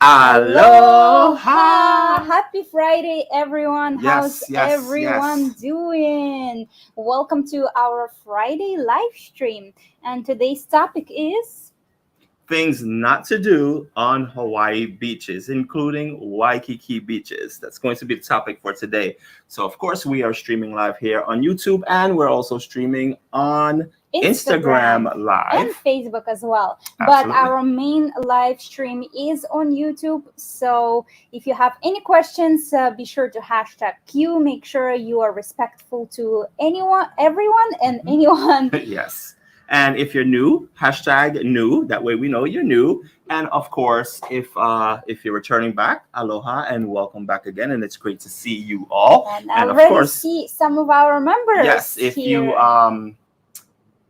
Aloha! Happy Friday, everyone. How's everyone doing? Welcome to our Friday live stream. And today's topic is Things not to do on Hawaii beaches, including Waikiki beaches. That's going to be the topic for today. So, of course, we are streaming live here on YouTube, and we're also streaming on Instagram and Live. Facebook as well. But Absolutely. our main live stream is on YouTube. So if you have any questions, be sure to hashtag Q. Make sure you are respectful to everyone, and anyone. Yes. And if you're new, hashtag new. That way we know you're new. And of course, if you're returning back, aloha and welcome back again. And it's great to see you all. And And of already course, see some of our members. yes, here.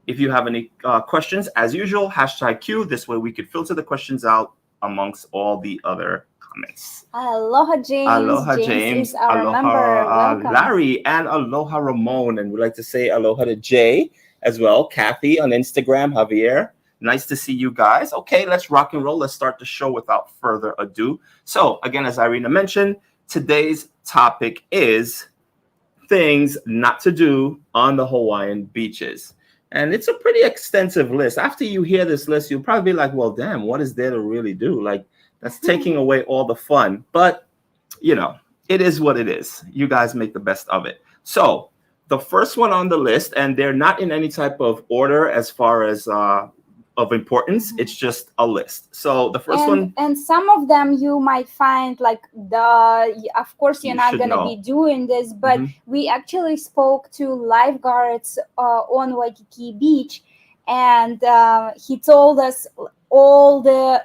if you have any questions, as usual, hashtag Q. This way we could filter the questions out amongst all the other comments. Aloha, James. Aloha, James. Is our Aloha, member. Welcome. Larry, and aloha, Ramon. And we'd like to say aloha to Jay as well. Kathy on Instagram, Javier. Nice to see you guys. Okay, let's rock and roll. Let's start the show without further ado. So, again, as Irina mentioned, today's topic is things not to do on the Hawaiian beaches. And it's a pretty extensive list. After you hear this list, you'll probably be like, well, damn, what is there to really do? Like, that's taking away all the fun. But, you know, it is what it is. You guys make the best of it. So the first one on the list, and they're not in any type of order as far as of importance. It's just a list. So the first one. And some of them you might find like of course you're not going to be doing this, but we actually spoke to lifeguards on Waikiki Beach, and he told us all the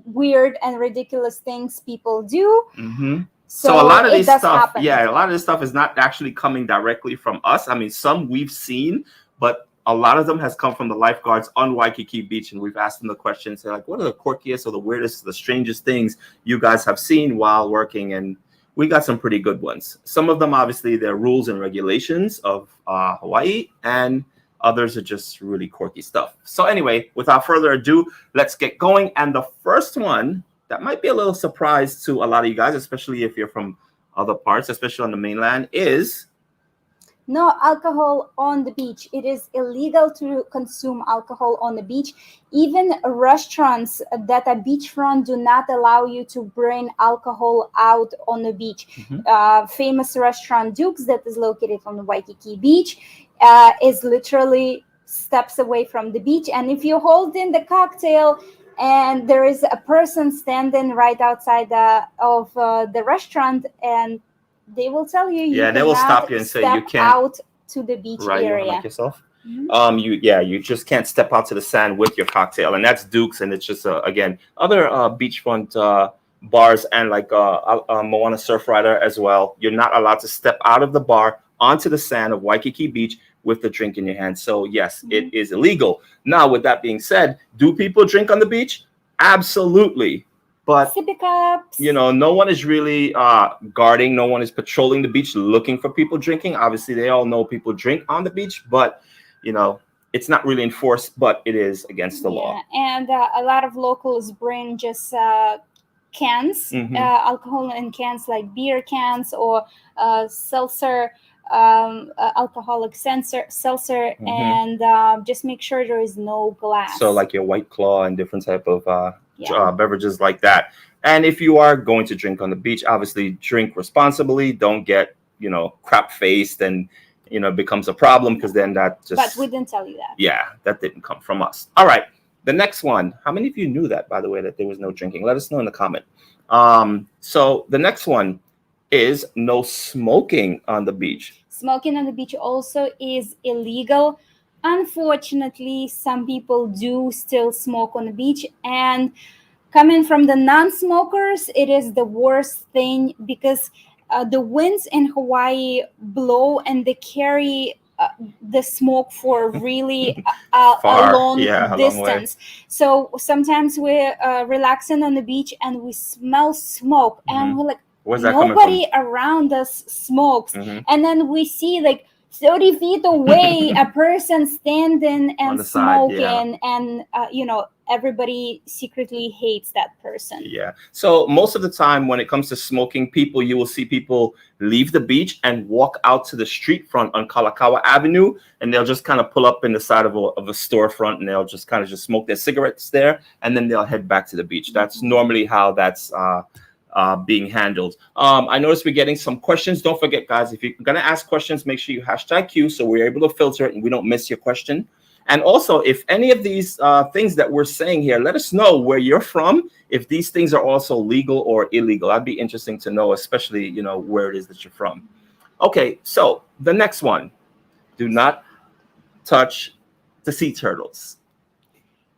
weird and ridiculous things people do. So a lot of this stuff, a lot of this stuff is not actually coming directly from us. I mean, some we've seen, but a lot of them has come from the lifeguards on Waikiki Beach, and we've asked them the questions. They're like, what are the quirkiest or the weirdest, the strangest things you guys have seen while working? And we got some pretty good ones. Some of them, obviously, they're rules and regulations of Hawaii, and others are just really quirky stuff. So anyway, without further ado, let's get going. And the first one that might be a little surprise to a lot of you guys, especially if you're from other parts, especially on the mainland, is no alcohol on the beach. It is illegal to consume alcohol on the beach. Even restaurants that are beachfront do not allow you to bring alcohol out on the beach. Famous restaurant Duke's that is located on the Waikiki Beach is literally steps away from the beach. And if you hold in the cocktail and there is a person standing right outside of the restaurant, and they will tell you, they will stop you and say you can't out to the beach area. You like yourself? You just can't step out to the sand with your cocktail, and that's Duke's. And it's just again other beachfront bars and like Moana Surf Rider as well. You're not allowed to step out of the bar onto the sand of Waikiki Beach with the drink in your hand. So yes, it is illegal. Now, with that being said, do people drink on the beach? Absolutely. But, you know, no one is really guarding. No one is patrolling the beach looking for people drinking. Obviously, they all know people drink on the beach, but, you know, it's not really enforced, but it is against the law. And a lot of locals bring just cans, alcohol in cans, like beer cans or seltzer, alcoholic seltzer, and just make sure there is no glass. So like your White Claw and different type of beverages like that. And if you are going to drink on the beach, obviously drink responsibly. Don't get, you know, crap faced and, you know, it becomes a problem, because then that just. But we didn't tell you that. Yeah, that didn't come from us. All right. The next one. How many of you knew that, by the way, that there was no drinking? Let us know in the comment. So the next one is no smoking on the beach. Smoking on the beach also is illegal. Unfortunately, some people do still smoke on the beach, and coming from the non-smokers, it is the worst thing, because the winds in Hawaii blow and they carry the smoke for really a long distance. So sometimes we're relaxing on the beach and we smell smoke, and we're like, nobody around us smokes. And then we see like 30 feet away a person standing and smoking, and everybody secretly hates that person. Yeah. So most of the time when it comes to smoking, you will see people leave the beach and walk out to the street front on Kalakaua Avenue, and they'll just kind of pull up in the side of a storefront, and they'll just kind of just smoke their cigarettes there, and then they'll head back to the beach. That's normally how that's being handled. I noticed we're getting some questions. Don't forget, guys, if you're going to ask questions, make sure you hashtag Q so we're able to filter it and we don't miss your question. And also, if any of these things that we're saying here, let us know where you're from, if these things are also legal or illegal. That'd be interesting to know, especially, you know, where it is that you're from. Okay, so the next one, do not touch the sea turtles.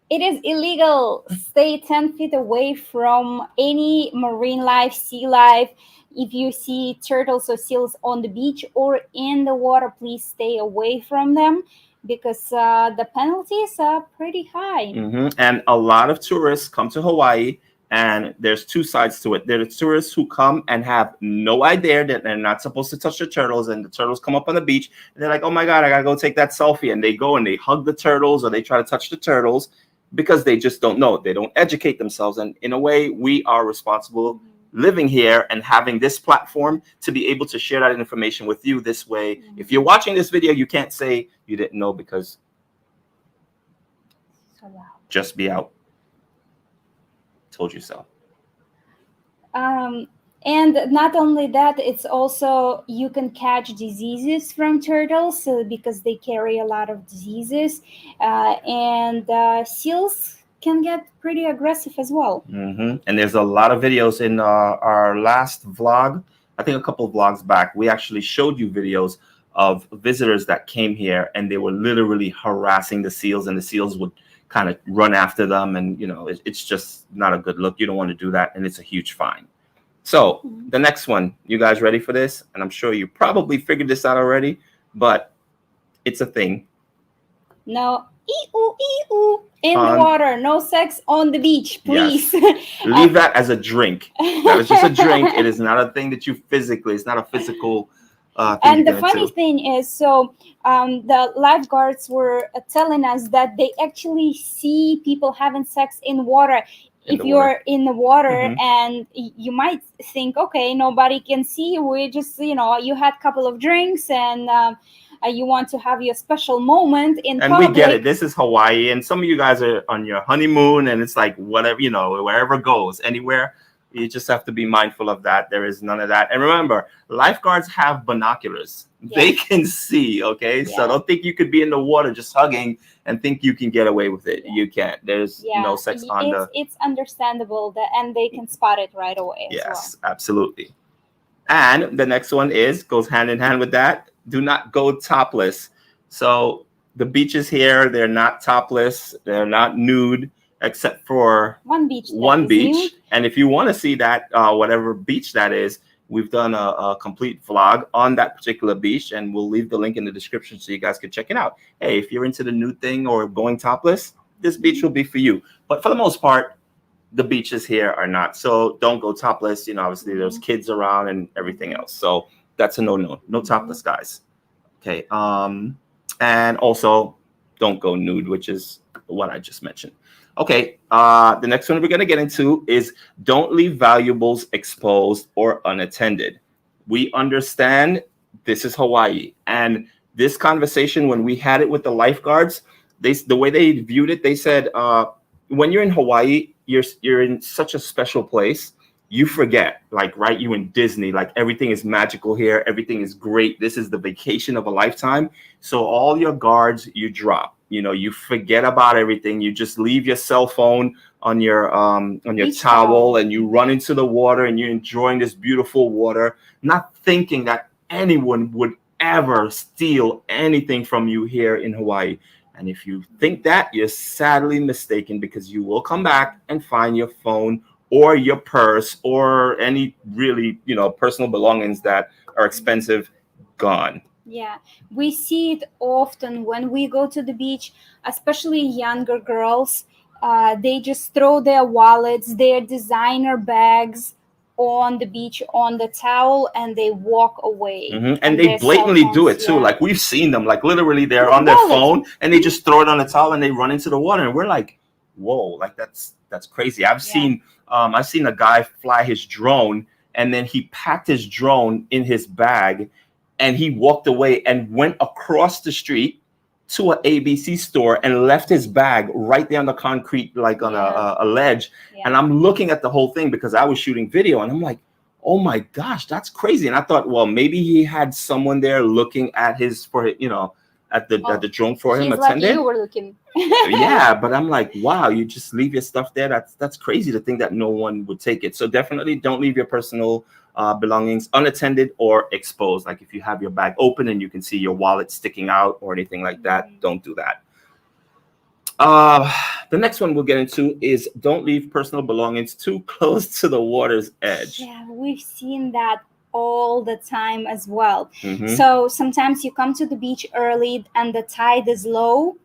It is illegal. Stay 10 feet away from any marine life, sea life. If you see turtles or seals on the beach or in the water, please stay away from them, because the penalties are pretty high. And a lot of tourists come to Hawaii, and there's two sides to it. There are tourists who come and have no idea that they're not supposed to touch the turtles, and the turtles come up on the beach, and they're like, oh my God, I gotta go take that selfie. And they go and they hug the turtles, or they try to touch the turtles because they just don't know. They don't educate themselves. And in a way, we are responsible living here and having this platform to be able to share that information with you this way. If you're watching this video, you can't say you didn't know, because just be out. Told you so. And not only that, it's also you can catch diseases from turtles because they carry a lot of diseases, and seals can get pretty aggressive as well. And there's a lot of videos in our last vlog. I think a couple of vlogs back, we actually showed you videos of visitors that came here, and they were literally harassing the seals, and the seals would kind of run after them. And, you know, it's just not a good look. You don't want to do that. And it's a huge fine. So the next one, you guys ready for this? And I'm sure you probably figured this out already, but it's a thing. No, in the water. No sex on the beach, please. Yes. Leave that as a drink. That is just a drink. It is not a thing that you physically, it's not a physical thing. And the funny thing is, so the lifeguards were telling us that they actually see people having sex in water. If you're in the water, and you might think, okay, nobody can see, we just, you know, you had a couple of drinks and you want to have your special moment in public. And we get it. This is Hawaii, and some of you guys are on your honeymoon, and it's like whatever, you know, wherever goes, anywhere. You just have to be mindful of that. There is none of that. And remember, lifeguards have binoculars. Yes. They can see, okay? Yeah. So don't think you could be in the water just hugging and think you can get away with it. Yeah. You can't. There's no sex on the... It's understandable, and they can spot it right away. Yes, absolutely. And the next one goes hand in hand with that. Do not go topless. So the beaches here, they're not topless. They're not nude, except for one beach. And if you want to see that, whatever beach that is, we've done a complete vlog on that particular beach, and we'll leave the link in the description so you guys can check it out. Hey, if you're into the nude thing or going topless, this beach will be for you. But for the most part, the beaches here are not. So don't go topless. You know, obviously there's kids around and everything else. So that's a no topless, guys. Okay. And also don't go nude, which is what I just mentioned. Okay, the next one we're going to get into is don't leave valuables exposed or unattended. We understand this is Hawaii, and this conversation, when we had it with the lifeguards, the way they viewed it, they said, when you're in Hawaii, you're in such a special place. You forget, like, right? You in Disney, like everything is magical here. Everything is great. This is the vacation of a lifetime. So all your guards, you drop. You know, you forget about everything. You just leave your cell phone on your towel, and you run into the water, and you're enjoying this beautiful water, not thinking that anyone would ever steal anything from you here in Hawaii. And if you think that, you're sadly mistaken, because you will come back and find your phone or your purse or any really, you know, personal belongings that are expensive gone. Yeah, we see it often when we go to the beach, especially younger girls. They just throw their wallets, their designer bags on the beach, on the towel, and they walk away. And they blatantly do it too. Like, we've seen them, like literally they're on their phone and they just throw it on the towel and they run into the water. And we're like, whoa, like that's crazy. I've seen a guy fly his drone, and then he packed his drone in his bag, and he walked away and went across the street to an ABC store and left his bag right there on the concrete, like on a ledge. Yeah. And I'm looking at the whole thing because I was shooting video, and I'm like, oh my gosh, that's crazy. And I thought, well, maybe he had someone there looking at his, for, you know, at the drone for him attending. Like you were looking. Yeah, but I'm like, wow, you just leave your stuff there. That's crazy to think that no one would take it. So definitely don't leave your personal belongings unattended or exposed. Like if you have your bag open and you can see your wallet sticking out or anything like that, don't do that. The next one we'll get into is don't leave personal belongings too close to the water's edge. Yeah, we've seen that all the time as well. Mhm. So sometimes you come to the beach early and the tide is low,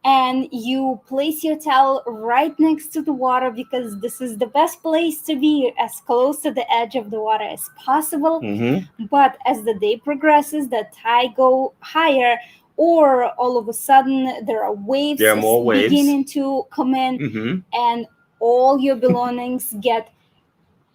and you place your towel right next to the water because this is the best place to be, as close to the edge of the water as possible. Mhm. But as the day progresses, the tide go higher, or all of a sudden there are waves, There are more waves beginning to come in, Mhm. and all your belongings get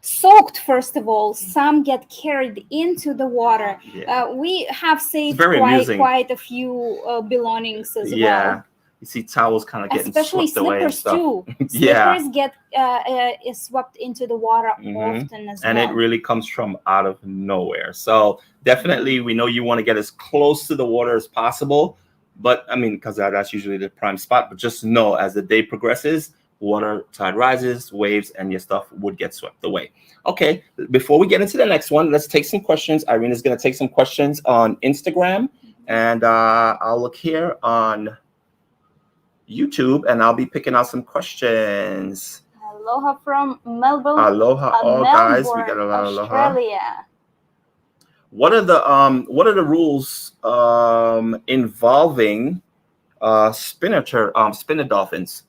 soaked. First of all, some get carried into the water. Yeah. We have saved very amusing. quite a few belongings as Yeah. well. You see towels kind of getting Especially swept away and slippers stuff. too. Yeah. Slippers get swept into the water Mhm. often as And well. it really comes from out of nowhere. So definitely, we know you want to get as close to the water as possible. But I mean, because that's usually the prime spot. But just know, as the day progresses, water tide rises, waves, and your stuff would get swept away. Okay, before we get into the next one, let's take some questions. Irene is going to take some questions on Instagram, and I'll look here on YouTube, and I'll be picking out some questions. Aloha from Melbourne. Aloha, all guys. We got a lot of aloha. Australia. What are the rules involving spinner dolphins?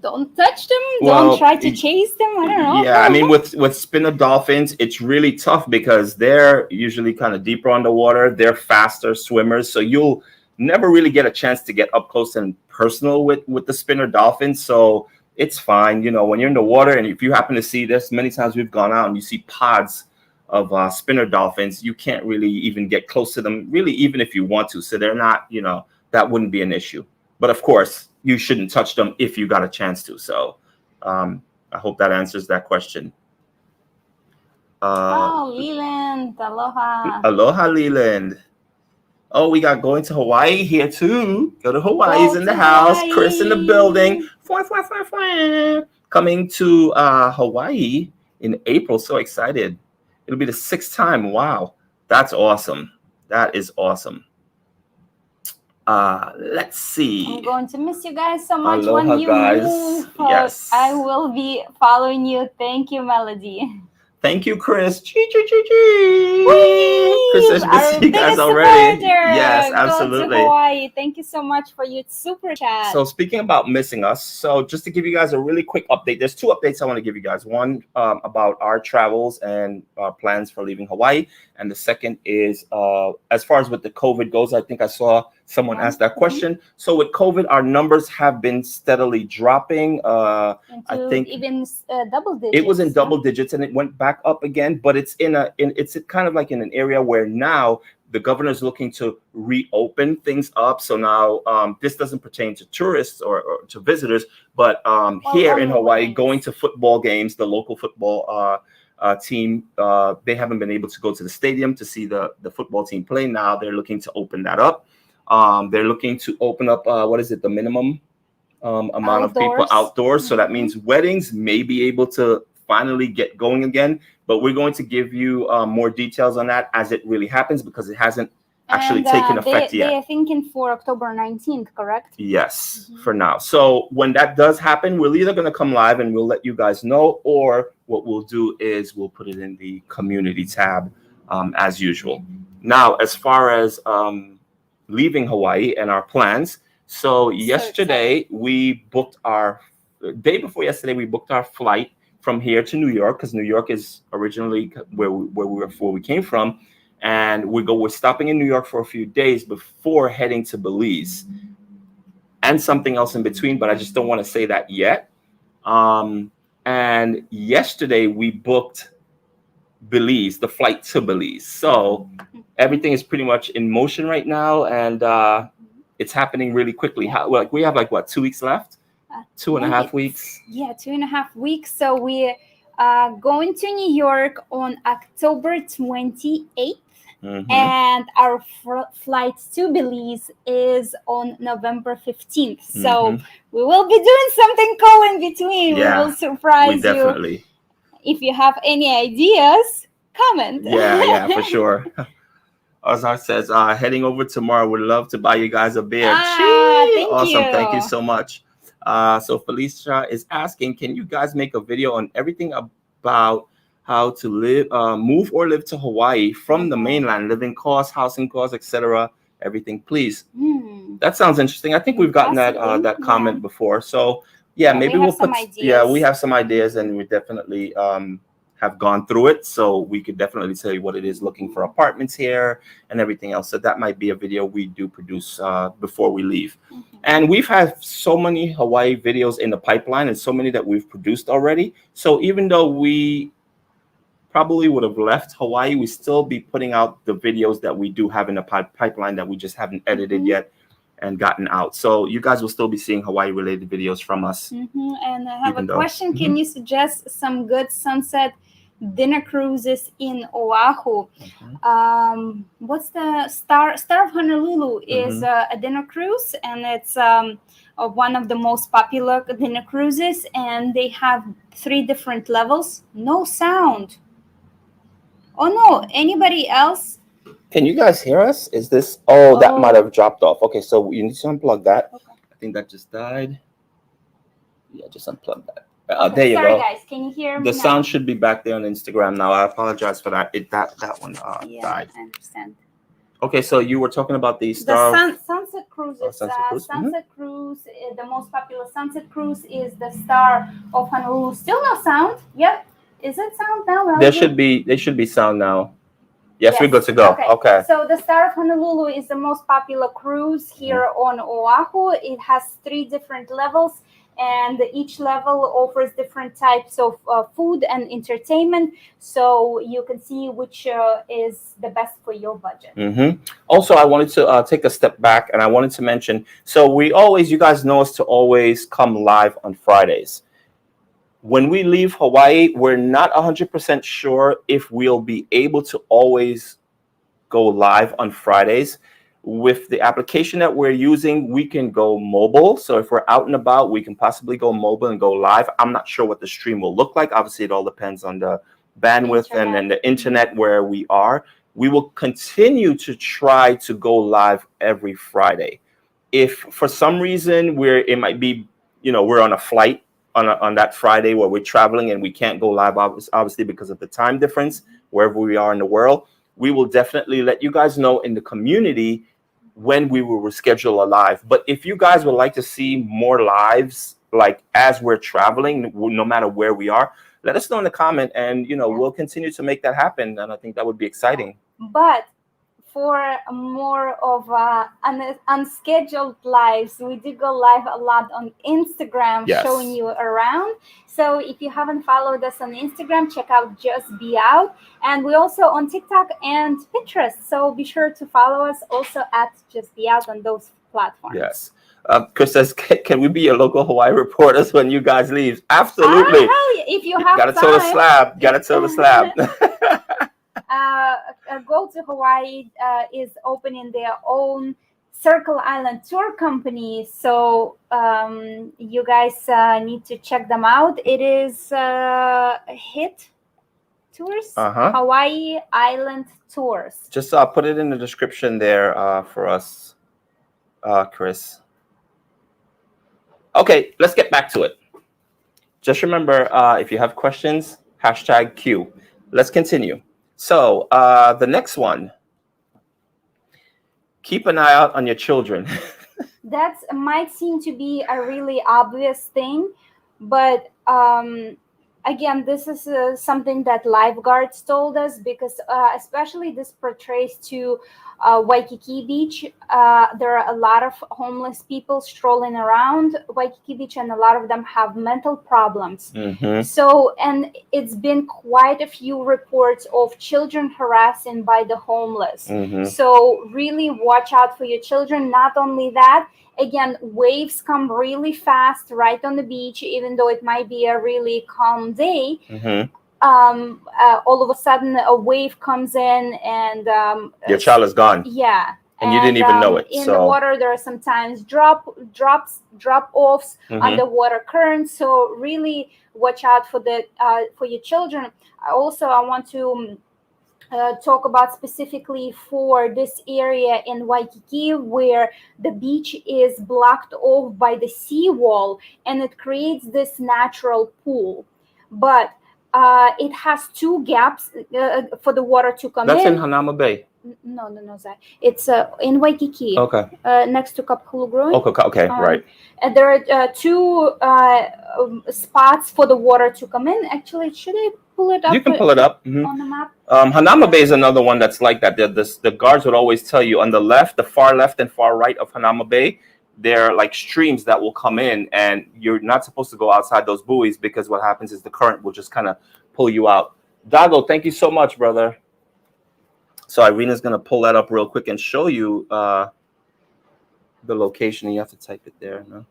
Don't touch them. Well, don't try to chase them. I don't know. Yeah, I mean, with spinner dolphins, it's really tough because they're usually kind of deeper underwater. They're faster swimmers, so you'll never really get a chance to get up close and personal with the spinner dolphins. So it's fine, you know, when you're in the water, and if you happen to see this, many times we've gone out and you see pods of spinner dolphins, you can't really even get close to them, really, even if you want to. So they're not, you know, that wouldn't be an issue. But of course, you shouldn't touch them if you got a chance to. So I hope that answers that question. Leland, aloha. Aloha, Leland. Oh, we got going to Hawaii here too. Go to Hawaii's in the house. Hawaii. Chris in the building. Coming to Hawaii in April. So excited. It'll be the 6th time. Wow. That's awesome. That is awesome. Let's see. I'm going to miss you guys so much. Aloha, when you guys. move. Yes. I will be following you. Thank you, Melody. Thank you, Chris. Chris says we see you guys already. Yes, absolutely. Go to Hawaii. Thank you so much for your super chat. So speaking about missing us, so just to give you guys a really quick update, there's 2 updates I want to give you guys. One about our travels and our plans for leaving Hawaii, and the second is as far as with the COVID goes. I think I saw someone ask that question. So with COVID, our numbers have been steadily dropping. I think even double digits. It was in double digits, and it went back up again. But it's it's kind of like in an area where now the governor is looking to reopen things up. So now this doesn't pertain to tourists or to visitors, but here in Hawaii, going to football games, the local football team, they haven't been able to go to the stadium to see the football team play. Now they're looking to open that up. They're looking to open up, the minimum amount of people outdoors. So that means weddings may be able to finally get going again. But we're going to give you more details on that as it really happens, because it hasn't actually taken effect yet. They are thinking for October 19th, correct? Yes, for now. So when that does happen, we're either going to come live and we'll let you guys know, or what we'll do is we'll put it in the community tab as usual. Now, as far as leaving Hawaii and our plans. So yesterday we booked day before yesterday, we booked our flight from here to New York, because New York is originally where we came from. And we're stopping in New York for a few days before heading to Belize. and something else in between, but I just don't want to say that yet. And yesterday we booked Belize, the flight to Belize. So everything is pretty much in motion right now, and it's happening really quickly. Like we have like what, 2 weeks left? 2.5 weeks. Yeah, 2.5 weeks. So we going to New York on October 28th. And our flight to Belize is on November 15th. So we will be doing something cool in between. Yeah, we will surprise you. If you have any ideas, comment. Yeah, for sure. Ozar says, heading over tomorrow. Would love to buy you guys a beer. Awesome. Thank you so much. So Felicia is asking, can you guys make a video on everything about how to live, move or live to Hawaii from the mainland, living costs, housing costs, etc. Everything, please. That sounds interesting. I think we've gotten that comment before. So maybe we'll put we have some ideas, and we definitely have gone through it, so we could definitely tell you what it is looking for apartments here and everything else. So that might be a video we do produce before we leave. And we've had so many Hawaii videos in the pipeline, and so many that we've produced already. So even though we probably would have left Hawaii, we still be putting out the videos that we do have in the pipeline that we just haven't edited yet and gotten out. So you guys will still be seeing Hawaii related videos from us. And I have a question. Can you suggest some good sunset dinner cruises in Oahu? What's the Star of Honolulu is a dinner cruise, and it's one of the most popular dinner cruises, and they have 3 different levels. No sound. Oh no, anybody else? Can you guys hear us? Is this that might have dropped off. Okay, so you need to unplug that. I think that just died. Yeah, just unplug that. There you go. Sorry guys, can you hear me? The sound should be back there on Instagram now. I apologize for that. That one died. I understand. Okay, so you were talking about the sunset cruises. Sunset cruise, the most popular sunset cruise is the Star of Honolulu. Still no sound. Yep. Is it sound now? There should be sound now. Yes, we're good to go. Okay. So the Star of Honolulu is the most popular cruise here on Oahu. It has 3 different levels, and each level offers different types of food and entertainment, so you can see which is the best for your budget. Also, I wanted to take a step back, and I wanted to mention, so you guys know us to always come live on Fridays. When we leave Hawaii, we're not 100% sure if we'll be able to always go live on Fridays. With the application that we're using, we can go mobile. So if we're out and about, we can possibly go mobile and go live. I'm not sure what the stream will look like. Obviously, it all depends on the bandwidth and the internet where we are. We will continue to try to go live every Friday. If for some reason it might be, we're on a flight on that Friday where we're traveling and we can't go live, obviously because of the time difference, wherever we are in the world, we will definitely let you guys know in the community when we will reschedule a live. But if you guys would like to see more lives, like as we're traveling, no matter where we are, let us know in the comment, and we'll continue to make that happen. And I think that would be exciting. But for more of unscheduled lives, we do go live a lot on Instagram, showing you around. So if you haven't followed us on Instagram, check out Just Be Out. And we're also on TikTok and Pinterest. So be sure to follow us also at Just Be Out on those platforms. Yes. Chris says, can we be your local Hawaii reporters when you guys leave? Absolutely. If you have Gotta tell the slab. Gotta tell the slab. Go to Hawaii is opening their own Circle Island tour company, so you guys need to check them out. It is HIT Tours, Hawaii Island Tours. Just put it in the description there for us, Chris. Okay, let's get back to it. Just remember, if you have questions, #Q. Let's continue. So the next one, keep an eye out on your children. That might seem to be a really obvious thing, but again, this is something that lifeguards told us, because especially this portrays to Waikiki Beach. There are a lot of homeless people strolling around Waikiki Beach, and a lot of them have mental problems. So, and it's been quite a few reports of children harassing by the homeless. So really watch out for your children. Not only that, again, waves come really fast right on the beach, even though it might be a really calm day. All of a sudden a wave comes in, and your child is gone. Yeah. And you didn't even know it. In the water, there are sometimes drop-offs, underwater currents. So really watch out for your children. I want to talk about specifically for this area in Waikiki, where the beach is blocked off by the seawall, and it creates this natural pool. But it has two gaps for the water to come in. That's in Hanauma Bay. No, Zach. It's in Waikiki. Okay. Next to Kapahulugroi. Okay, right. And there are two spots for the water to come in. Actually, should I pull it up? You can pull it up on the map. Hanauma Bay is another one that's like that. The guards would always tell you on the left, the far left and far right of Hanauma Bay, there are like streams that will come in, and you're not supposed to go outside those buoys, because what happens is the current will just kind of pull you out. Dago, thank you so much, brother. So Irina's going to pull that up real quick and show you the location. You have to type it there. No?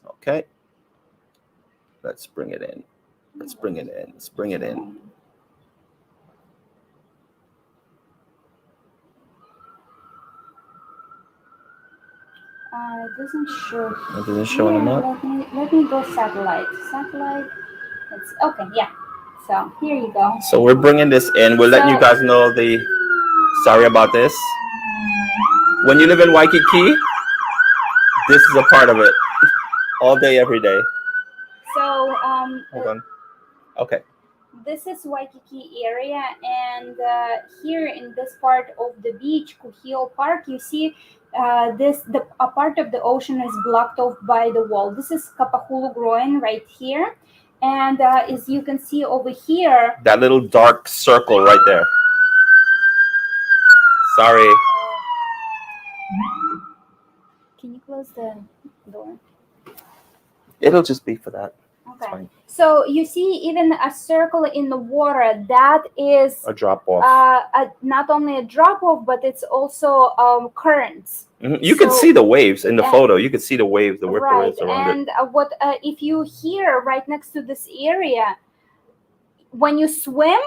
Okay. Let's bring it in. Let's bring it in. It doesn't show. It doesn't show on the map? Let me go satellite. It's okay, yeah. So here you go. So we're bringing this in. We're letting you guys know sorry about this. When you live in Waikiki, this is a part of it. All day, every day. So hold on. Okay. This is Waikiki area, and here in this part of the beach, Kuhio Park, you see a part of the ocean is blocked off by the wall. This is Kapahulugroi right here, and as you can see over here, that little dark circle right there. Sorry. Can you close the door? It'll just be for that. Okay. So you see even a circle in the water, that is a drop off. Not only a drop off, but it's also currents. You can see the waves in the photo. You can see the waves, the ripple waves around it. And if you here right next to this area, when you swim,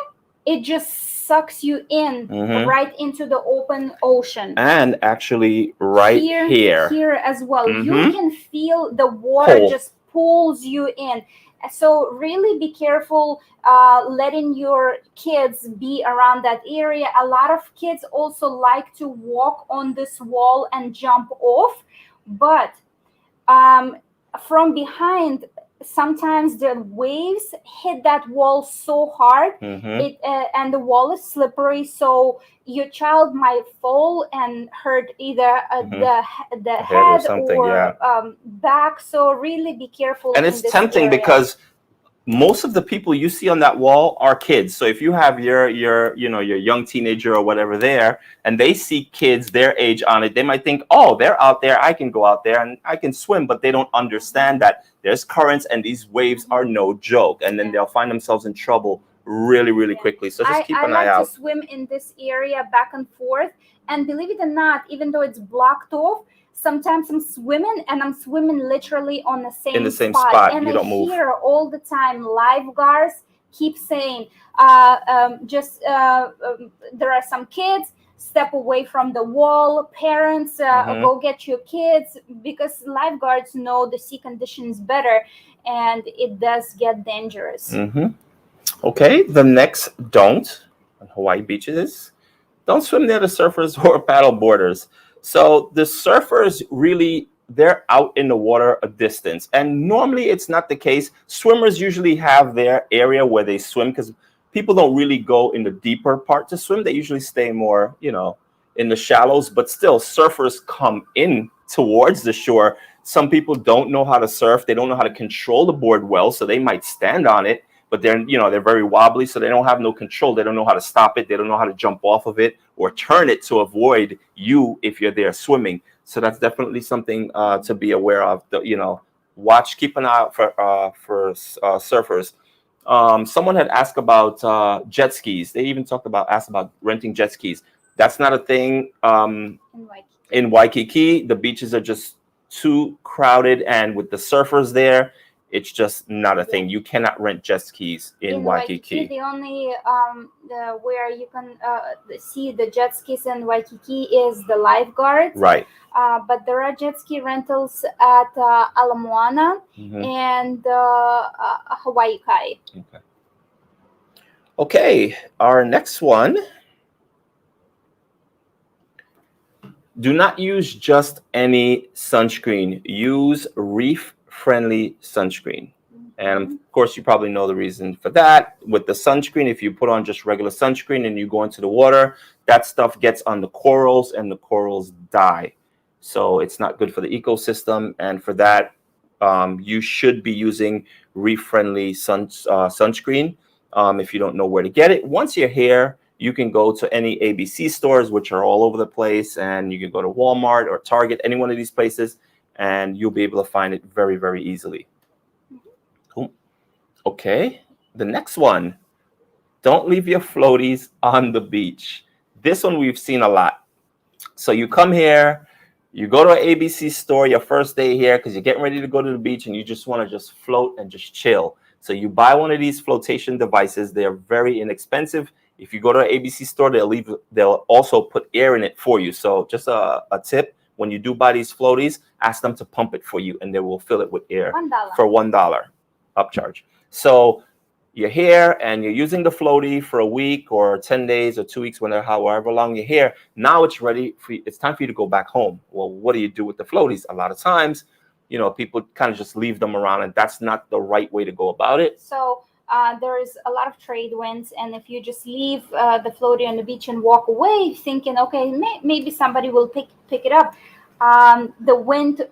it just sucks you in right into the open ocean. And actually right here as well. You can feel the water just pulls you in. So really be careful letting your kids be around that area. A lot of kids also like to walk on this wall and jump off, but from behind, sometimes the waves hit that wall so hard, and the wall is slippery, so your child might fall and hurt either the head or back. So really be careful. And it's tempting because most of the people you see on that wall are kids. So if you have your young teenager or whatever there, and they see kids their age on it, they might think, oh, they're out there, I can go out there and I can swim. But they don't understand that there's currents and these waves are no joke. And then they'll find themselves in trouble really, really quickly. So just keep an eye out. I like to swim in this area back and forth. And believe it or not, even though it's blocked off, sometimes I'm swimming literally on the same spot. And you don't move. I hear all the time lifeguards keep saying, there are some kids, step away from the wall. Parents, go get your kids, because lifeguards know the sea conditions better, and it does get dangerous. Okay, the next don't on Hawaii beaches, don't swim near the surfers or paddle boarders. So the surfers really, they're out in the water a distance. And normally it's not the case. Swimmers usually have their area where they swim, because people don't really go in the deeper part to swim. They usually stay more, in the shallows. But still, surfers come in towards the shore. Some people don't know how to surf. They don't know how to control the board well. So they might stand on it, but they're very wobbly. So they don't have no control. They don't know how to stop it. They don't know how to jump off of it or turn it to avoid you if you're there swimming. So that's definitely something to be aware of. Keep an eye out for surfers. Someone had asked about jet skis. They even asked about renting jet skis. That's not a thing in Waikiki. The beaches are just too crowded, and with the surfers there, it's just not a thing. You cannot rent jet skis in Waikiki. The only where you can see the jet skis in Waikiki is the lifeguards. Right. But there are jet ski rentals at Ala Moana and Hawaii Kai. Okay, our next one. Do not use just any sunscreen. Use reef-friendly sunscreen. And of course, you probably know the reason for that. With the sunscreen, if you put on just regular sunscreen and you go into the water, that stuff gets on the corals and the corals die. So it's not good for the ecosystem. And for that, you should be using reef-friendly sunscreen. If you don't know where to get it, once you're here, you can go to any ABC stores, which are all over the place, and you can go to Walmart or Target, any one of these places, and you'll be able to find it very, very easily. Cool. Okay, the next one. Don't leave your floaties on the beach. This one we've seen a lot. So you come here, you go to an ABC store your first day here because you're getting ready to go to the beach and you just want to just float and just chill. So you buy one of these flotation devices. They're very inexpensive. If you go to an ABC store, they'll also put air in it for you. So just a tip, when you do buy these floaties, ask them to pump it for you and they will fill it with air for $1 upcharge. So you're here and you're using the floaty for a week or 10 days or 2 weeks, however long you're here. Now it's ready for you. It's time for you to go back home. Well, what do you do with the floaties? A lot of times, people kind of just leave them around, and that's not the right way to go about it. So there is a lot of trade winds, and if you just leave the floaty on the beach and walk away thinking, okay, maybe somebody will pick it up, the wind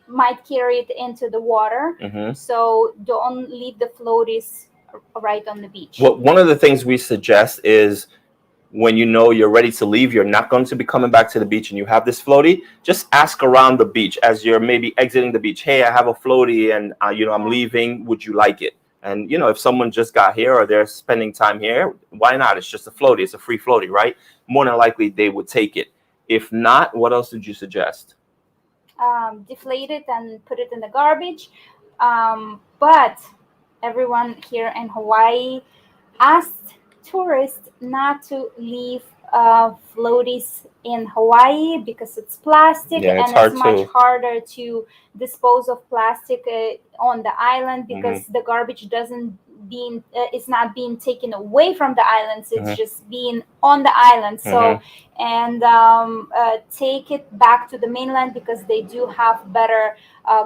might carry it into the water. So don't leave the floaties right on the beach. Well, one of the things we suggest is when you're ready to leave, you're not going to be coming back to the beach, and you have this floaty, just ask around the beach as you're maybe exiting the beach. Hey, I have a floaty and I'm leaving. Would you like it? And if someone just got here or they're spending time here, why not? It's just a floaty. It's a free floaty, right? More than likely they would take it. If not, what else would you suggest? Deflate it and put it in the garbage. But everyone here in Hawaii asked tourists not to leave floaties in Hawaii because it's plastic, and it's much harder to dispose of plastic on the island because the garbage it's not being taken away from the islands, it's just being on the island. So and take it back to the mainland because they do have better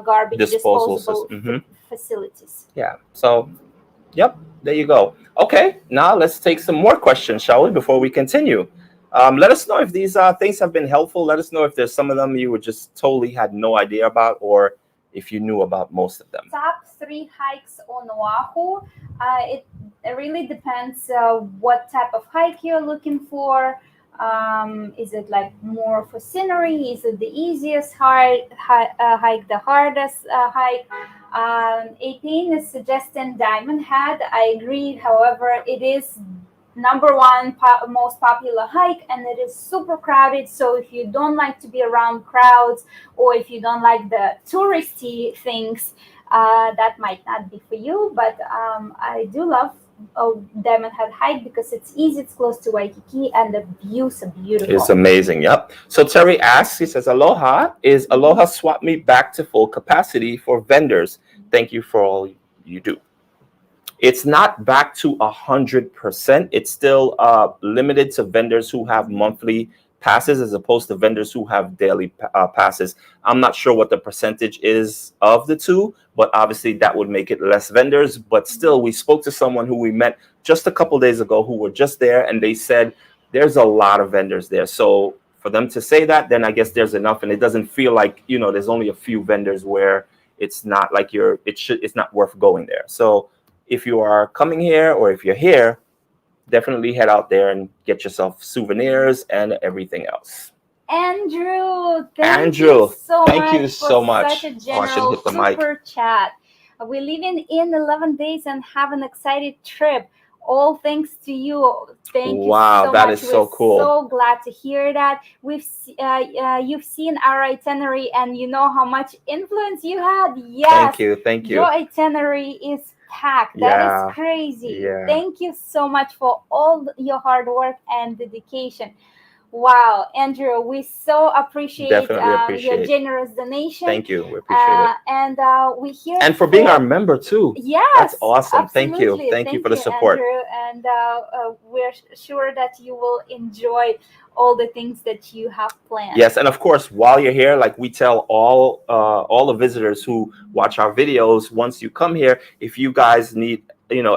garbage disposal facilities. Yeah, so yep, there you go. Okay, now let's take some more questions, shall we, before we continue. Let us know if these things have been helpful. Let us know if there's some of them you just totally had no idea about, or if you knew about most of them. Top 3 hikes on Oahu. It really depends what type of hike you're looking for. Is it like more for scenery? Is it the easiest hike, the hardest hike? Apine is suggesting Diamond Head. I agree. However, it is number 1 most popular hike, and it is super crowded. So if you don't like to be around crowds, or if you don't like the touristy things, that might not be for you. But I do love Diamond Head hike because it's easy, it's close to Waikiki, and the views are beautiful. It's amazing. Yep. So Terry asks, he says, Aloha, is Aloha Swap Meet back to full capacity for vendors? Thank you for all you do. It's not back to 100%. It's still limited to vendors who have monthly passes as opposed to vendors who have daily passes. I'm not sure what the percentage is of the two, but obviously that would make it less vendors. But still, we spoke to someone who we met just a couple days ago who were just there, and they said there's a lot of vendors there. So for them to say that, then I guess there's enough, and it doesn't feel like, there's only a few vendors where it's not like it's not worth going there. So if you are coming here or if you're here, definitely head out there and get yourself souvenirs and everything else. Andrew, thank Andrew, you so thank much you for so much. such a Oh, I should general hit the mic. super chat. We live in 11 days and have an excited trip. All thanks to you. Thank you Wow, so that much. is so cool. We're so glad to hear that. You've seen our itinerary and you know how much influence you had. Yes, Thank you. your itinerary is packed. Yeah, that is crazy. yeah. Thank you so much for all your hard work and dedication. Wow, Andrew, we so appreciate, Definitely your appreciate. generous donation. Thank you. We appreciate it. And we here And for being our member too. Yes, That's awesome. Thank you. absolutely. Thank you for the support. Andrew. And we're sure that you will enjoy all the things that you have planned. Yes, and of course, while you're here, like we tell all the visitors who watch our videos, once you come here, if you guys need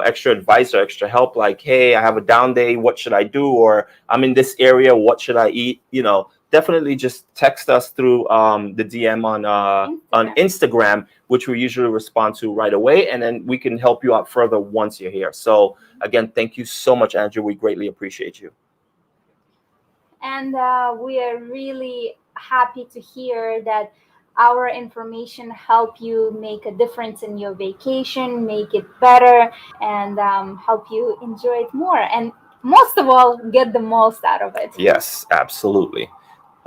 extra advice or extra help, like, hey, I have a down day, what should I do? Or I'm in this area, what should I eat? Definitely just text us through the DM on Instagram, which we usually respond to right away, and then we can help you out further once you're here. So again, thank you so much, Andrew. We greatly appreciate you. And we are really happy to hear that our information help you make a difference in your vacation, make it better, and help you enjoy it more. And most of all, get the most out of it. Yes, absolutely.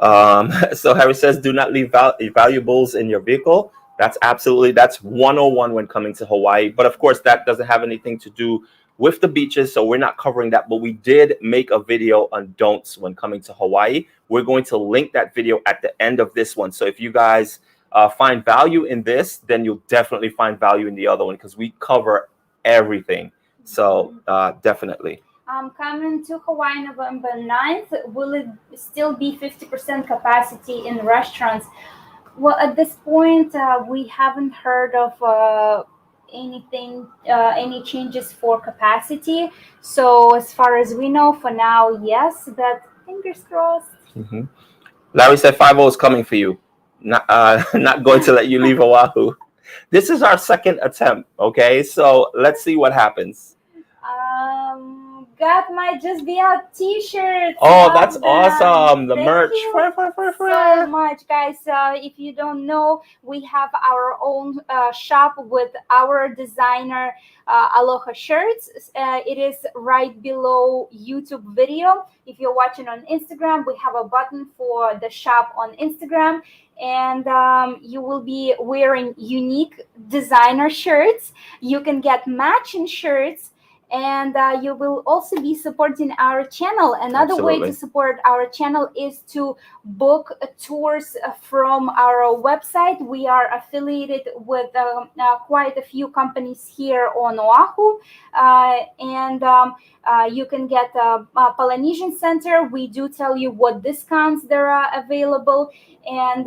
So Harry says, do not leave valuables in your vehicle. That's 101 when coming to Hawaii. But of course, that doesn't have anything to do with the beaches, so we're not covering that. But we did make a video on don'ts when coming to Hawaii. We're going to link that video at the end of this one. So if you guys find value in this, then you'll definitely find value in the other one, because we cover everything. So definitely. Coming to Hawaii November 9th, will it still be 50% capacity in restaurants? Well, at this point, we haven't heard of any changes for capacity. So as far as we know, for now, yes, but fingers crossed. Mm-hmm. Larry said 50 is coming for you. Not going to let you leave Oahu. This is our second attempt, okay? So let's see what happens. That might just be our t-shirts. Oh, that's awesome. The Thank merch. you so much, guys. If you don't know, we have our own shop with our designer Aloha shirts. It is right below YouTube video. If you're watching on Instagram, we have a button for the shop on Instagram. And you will be wearing unique designer shirts. You can get matching shirts. And you will also be supporting our channel. Another way to support our channel is to book tours from our website. We are affiliated with quite a few companies here on Oahu. And you can get a Polynesian Center. We do tell you what discounts there are available. And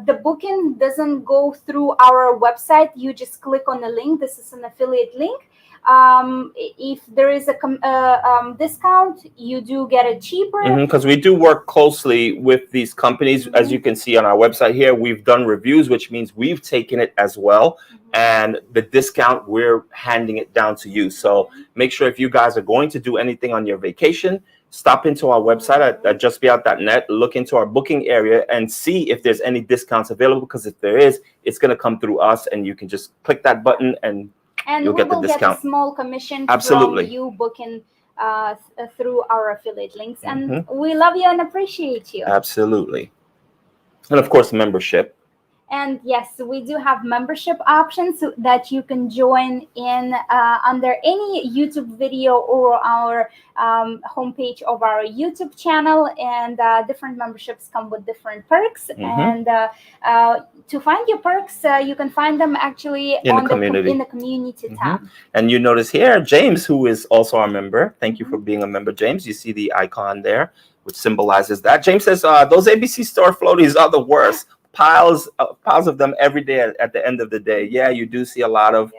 the booking doesn't go through our website. You just click on the link. This is an affiliate link. If there is a discount, you do get it cheaper. Because we do work closely with these companies. As you can see on our website here, we've done reviews, which means we've taken it as well. And the discount, we're handing it down to you. So make sure if you guys are going to do anything on your vacation, stop into our website at justbeout.net, look into our booking area and see if there's any discounts available. Because if there is, it's going to come through us, and you can just click that button and you'll get the discount. We will get a small commission from you booking through our affiliate links. And we love you and appreciate you. Absolutely. And of course, membership. And yes, we do have membership options that you can join in under any YouTube video or our homepage of our YouTube channel. And different memberships come with different perks. And to find your perks, you can find them actually in the community tab. And you notice here, James, who is also our member. Thank you for being a member, James. You see the icon there, which symbolizes that. James says, those ABC store floaties are the worst. Piles of them every day at the end of the day. Yeah, you do see a lot of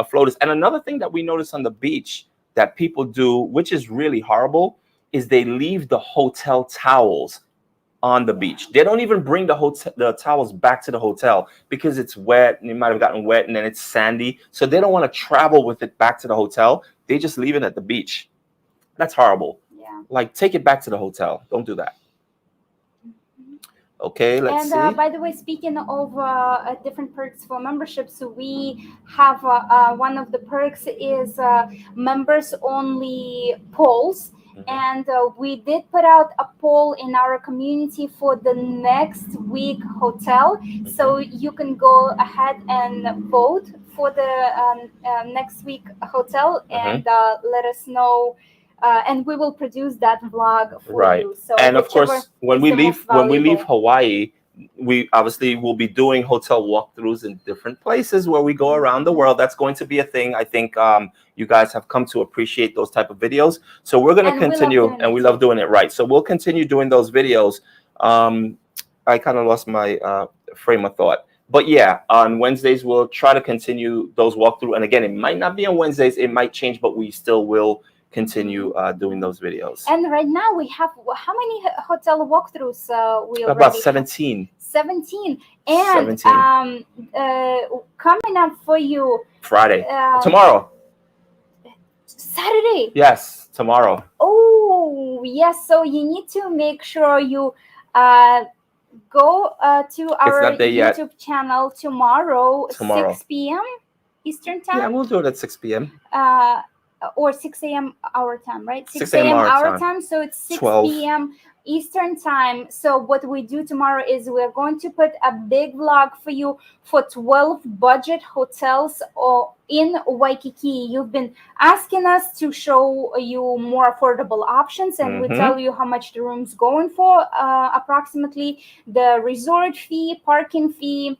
floaters. And another thing that we notice on the beach that people do, which is really horrible, is they leave the hotel towels on the beach. They don't even bring the towels back to the hotel because it's wet, and it might have gotten wet, and then it's sandy. So they don't want to travel with it back to the hotel. They just leave it at the beach. That's horrible. Yeah. Like, take it back to the hotel. Don't do that. Okay, let's see. By the way, speaking of different perks for memberships, we have one of the perks is members only polls. And we did put out a poll in our community for the next week hotel. So you can go ahead and vote for the next week hotel and let us know. And we will produce that vlog for you. So and of course, when we leave Hawaii, we obviously will be doing hotel walkthroughs in different places where we go around the world. That's going to be a thing. I think you guys have come to appreciate those type of videos. So we're going to continue, and we love doing it right. So we'll continue doing those videos. I kind of lost my frame of thought. But yeah, on Wednesdays, we'll try to continue those walkthrough. And again, it might not be on Wednesdays. It might change, but we still will continue doing those videos. And right now we have how many hotel walkthroughs we already about 17. 17. And 17. Coming up for you Friday, tomorrow, Saturday. Yes, tomorrow. Oh yes, so you need to make sure you go to our YouTube channel tomorrow 6 p.m. Eastern time. Yeah, we'll do it at 6 p.m. Or 6 a.m. our time, right? 6 a.m. our time. So it's 6 p.m. Eastern time. So what we do tomorrow is we're going to put a big vlog for you for 12 budget hotels in Waikiki. You've been asking us to show you more affordable options, and we tell you how much the room's going for, approximately the resort fee, parking fee,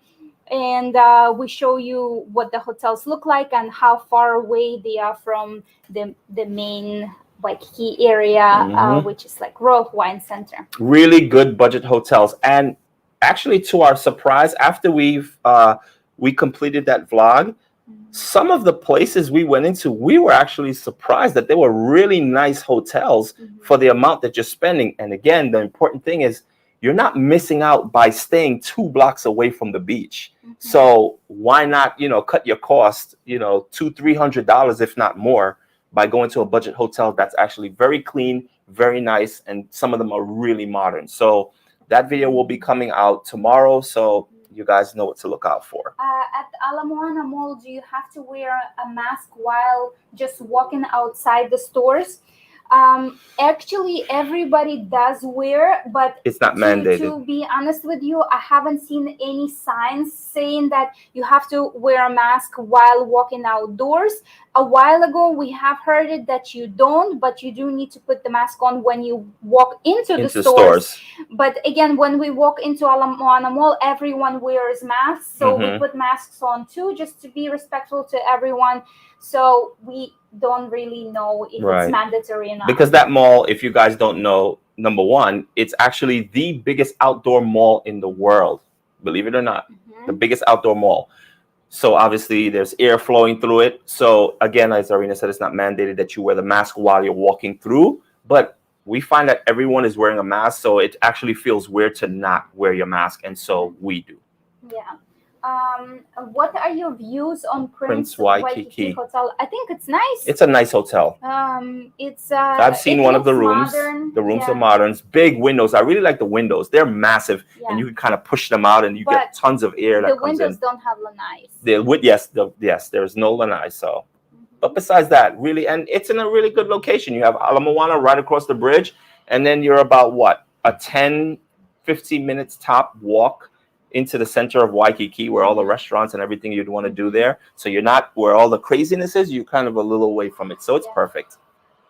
and we show you what the hotels look like and how far away they are from the main Waikiki area, which is like Royal Hawaiian Center. Really good budget hotels. And actually, to our surprise, after we completed that vlog, some of the places we went into, we were actually surprised that they were really nice hotels for the amount that you're spending. And again, the important thing is you're not missing out by staying 2 blocks away from the beach. So why not, cut your cost, $200-$300, if not more, by going to a budget hotel that's actually very clean, very nice, and some of them are really modern. So that video will be coming out tomorrow, so you guys know what to look out for. At Ala Moana Mall, do you have to wear a mask while just walking outside the stores? Actually, everybody does wear, but it's not mandated. To be honest with you, I haven't seen any signs saying that you have to wear a mask while walking outdoors. A while ago, we have heard it that you don't, but you do need to put the mask on when you walk into the stores. But again, when we walk into Ala Moana Mall, everyone wears masks, so we put masks on too, just to be respectful to everyone. So we don't really know if it's mandatory or not. Because that mall, if you guys don't know, number one, it's actually the biggest outdoor mall in the world. Believe it or not, the biggest outdoor mall. So obviously there's air flowing through it. So again, as Arena said, it's not mandated that you wear the mask while you're walking through. But we find that everyone is wearing a mask. So it actually feels weird to not wear your mask. And so we do. Yeah. What are your views on Prince Waikiki Hotel? I think it's nice. It's a nice hotel. It's I've seen one of the rooms. Modern. The rooms are modern. Big windows. I really like the windows. They're massive, and you can kind of push them out, and you get tons of air that comes in. The windows don't have lanais. Yes, there's no lanai. So, but besides that, really, and it's in a really good location. You have Ala Moana right across the bridge, and then you're about a 10, 15 minutes top walk into the center of Waikiki, where all the restaurants and everything you'd want to do there. So you're not where all the craziness is, you're kind of a little away from it. So it's perfect.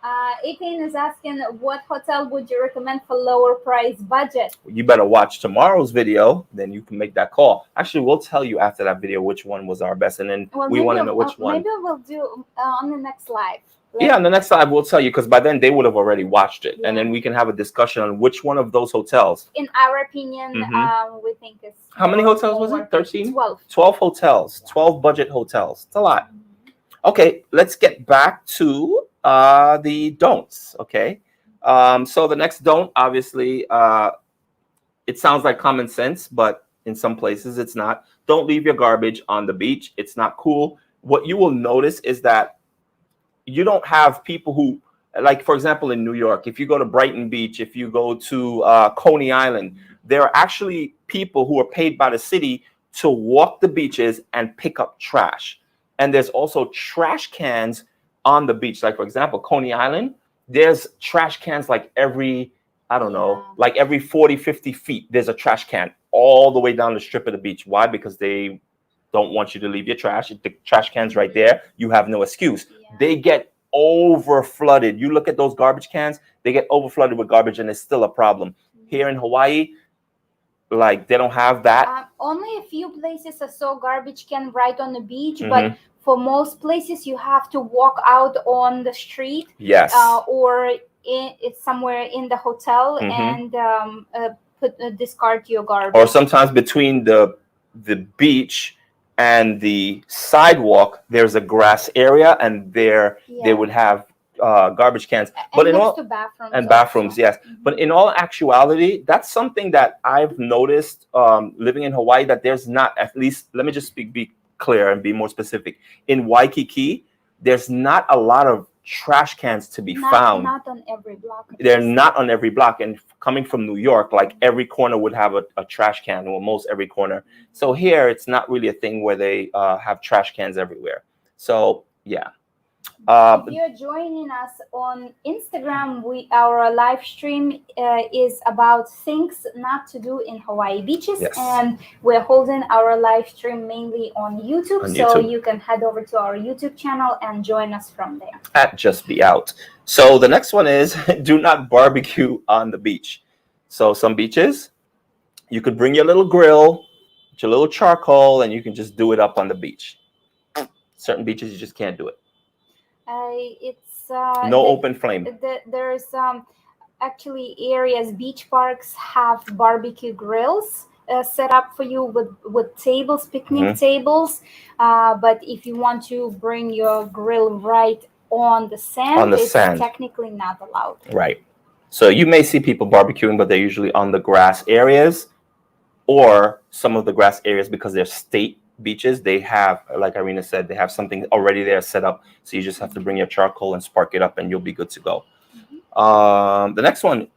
Apin is asking, what hotel would you recommend for lower price budget? You better watch tomorrow's video, then you can make that call. Actually, we'll tell you after that video which one was our best, and then we want to know which one. Maybe we'll do on the next live. Yeah, on the next live, we'll tell you, because by then they would have already watched it. And then we can have a discussion on which one of those hotels. In our opinion, we think it's... How many hotels was it? 13? 12. 12 hotels. 12 budget hotels. It's a lot. Okay, let's get back to the don'ts, okay? So the next don't, obviously, it sounds like common sense, but in some places it's not. Don't leave your garbage on the beach. It's not cool. What you will notice is that you don't have people who, like for example in New York, if you go to Brighton Beach, if you go to Coney Island, there are actually people who are paid by the city to walk the beaches and pick up trash. And there's also trash cans on the beach. Like for example, Coney Island, there's trash cans like every, I don't know, like every 40, 50 feet, there's a trash can all the way down the strip of the beach. Why? Because they don't want you to leave your trash. The trash can's right there. You have no excuse. They get over flooded. You look at those garbage cans, they get over flooded with garbage and it's still a problem. Here in Hawaii, like they don't have that. Only a few places I saw garbage can right on the beach, but for most places you have to walk out on the street. Yes. Or it's somewhere in the hotel and discard your garbage. Or sometimes between the beach and the sidewalk, there's a grass area, and there they would have garbage cans. But in all bathrooms, yes. But in all actuality, that's something that I've noticed living in Hawaii, that there's not, at least, let me just be clear and be more specific. In Waikiki, there's not a lot of trash cans to be found. Not on every block. They're not on every block. And coming from New York, like every corner would have a trash can, or most every corner. So here, it's not really a thing where they have trash cans everywhere. So yeah. If you're joining us on Instagram, our live stream is about things not to do in Hawaii beaches, and we're holding our live stream mainly on YouTube, so you can head over to our YouTube channel and join us from there. At Just Be Out. So the next one is do not barbecue on the beach. So some beaches, you could bring your little grill, your little charcoal, and you can just do it up on the beach. Certain beaches, you just can't do it. It's no open flame. There's actually areas, beach parks have barbecue grills set up for you with tables, picnic tables. But if you want to bring your grill right on the sand, it's technically not allowed. Right. So you may see people barbecuing, but they're usually on the grass areas, or some of the grass areas, because they're state beaches, they have, like Irina said, they have something already there set up, so you just have to bring your charcoal and spark it up and you'll be good to go. The next one,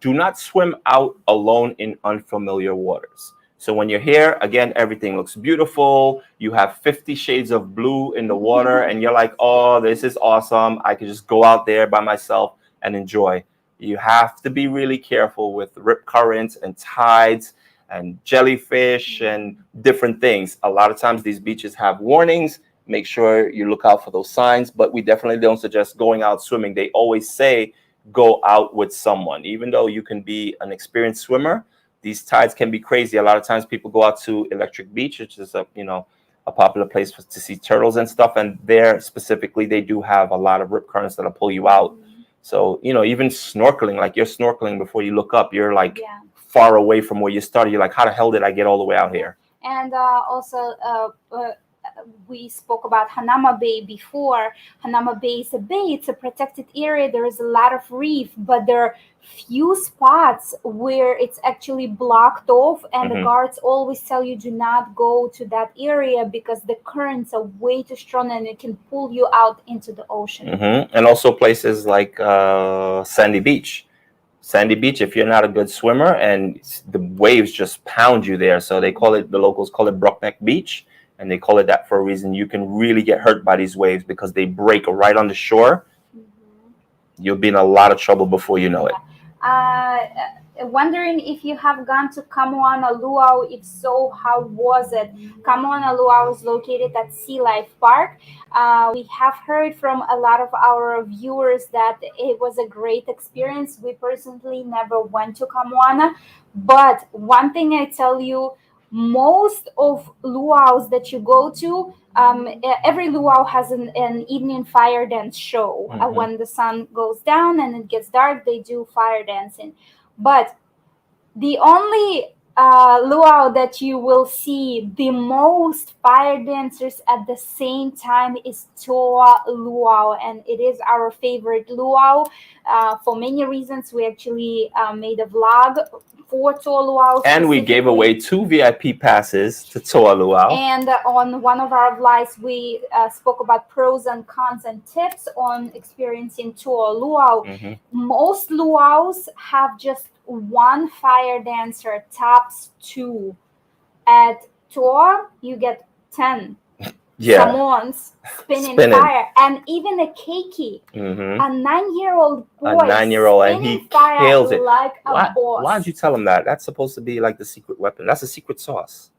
do not swim out alone in unfamiliar waters. So when you're here, again, everything looks beautiful, you have 50 shades of blue in the water, and you're like, oh, this is awesome, I could just go out there by myself and enjoy. You have to be really careful with rip currents and tides and jellyfish and different things. A lot of times these beaches have warnings. Make sure you look out for those signs, but we definitely don't suggest going out swimming. They always say go out with someone. Even though you can be an experienced swimmer, these tides can be crazy. A lot of times people go out to Electric Beach, which is a popular place to see turtles and stuff, and there specifically they do have a lot of rip currents that'll pull you out. So even snorkeling, like you're snorkeling before you look up, you're like far away from where you started. You're like, how the hell did I get all the way out here? And also we spoke about Hanama Bay before. Hanama Bay is a bay, it's a protected area, there is a lot of reef, but there are few spots where it's actually blocked off, and the guards always tell you do not go to that area because the currents are way too strong and it can pull you out into the ocean. And also places like Sandy Beach. Sandy Beach, if you're not a good swimmer and the waves just pound you there, so they call it, the locals call it Brockneck Beach, and they call it that for a reason. You can really get hurt by these waves because they break right on the shore. You'll be in a lot of trouble before you know it. Wondering if you have gone to Kamoana Luau. If so, how was it? Kamoana Luau is located at Sea Life Park. We have heard from a lot of our viewers that it was a great experience. We personally never went to Kamoana, but one thing I tell you, most of luau's that you go to, every luau has an evening fire dance show. When the sun goes down and it gets dark, they do fire dancing. But the only luau that you will see the most fire dancers at the same time is Toa Luau, and it is our favorite luau for many reasons. We actually made a vlog for Toa Luau, And we gave away 2 VIP passes to Toa Luau. And on one of our vlogs, we spoke about pros and cons and tips on experiencing Toa Luau. Most luau's have just one fire dancer, tops 2. At Toa, you get 10. Someone's spinning fire, and even a keiki, a 9-year-old boy, and he kills it like a boss. Why did you tell him that? That's supposed to be like the secret weapon. That's a secret sauce.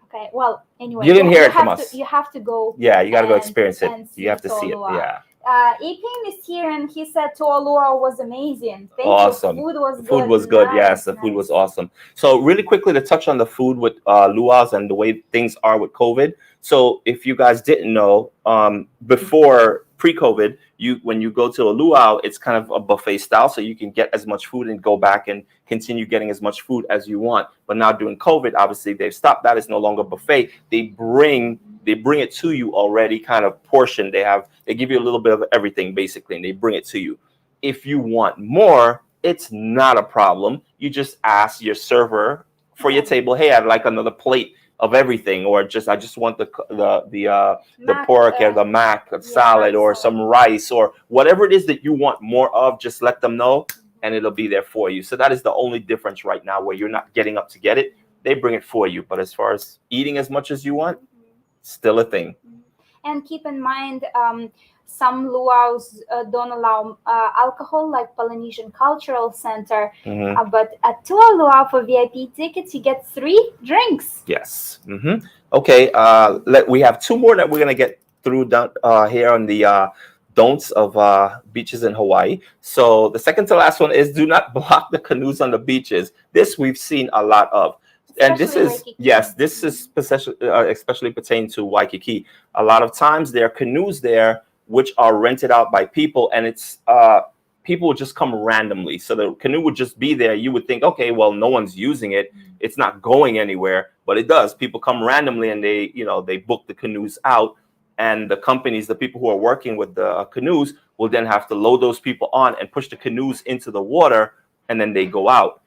Okay, well, anyway, you didn't hear it from us. You have to go. Yeah, you got to go experience it. You have to see it. Yeah. Ipim is here, and he said Toa Luau was amazing. Awesome. You. Food was good. Food was good. Yes, the food was awesome. So really quickly to touch on the food with luau's and the way things are with COVID. So if you guys didn't know, before pre-COVID, when you go to a luau, it's kind of a buffet style, so you can get as much food and go back and continue getting as much food as you want. But now during COVID, obviously they've stopped that. It's no longer buffet. They bring it to you already kind of portioned. They give you a little bit of everything basically, and they bring it to you. If you want more, it's not a problem. You just ask your server for your table, hey, I'd like another plate of everything, or I just want the pork and the mac salad, or some rice, or whatever it is that you want more of. Just let them know, and it'll be there for you. So that is the only difference right now, where you're not getting up to get it. They bring it for you. But as far as eating as much as you want, still a thing. And keep in mind, some luau's don't allow alcohol, like Polynesian Cultural Center. But at Toa Luau, for VIP tickets, you get 3 drinks. Yes. Okay. We have 2 more that we're gonna get through here on the don'ts of beaches in Hawaii. So the second to last one is do not block the canoes on the beaches. This we've seen a lot of. And this is especially pertaining to Waikiki. A lot of times there are canoes there which are rented out by people, and it's people would just come randomly. So the canoe would just be there. You would think, okay, well, no one's using it. It's not going anywhere, but it does. People come randomly, and they book the canoes out, and the companies, the people who are working with the canoes, will then have to load those people on and push the canoes into the water, and then they go out.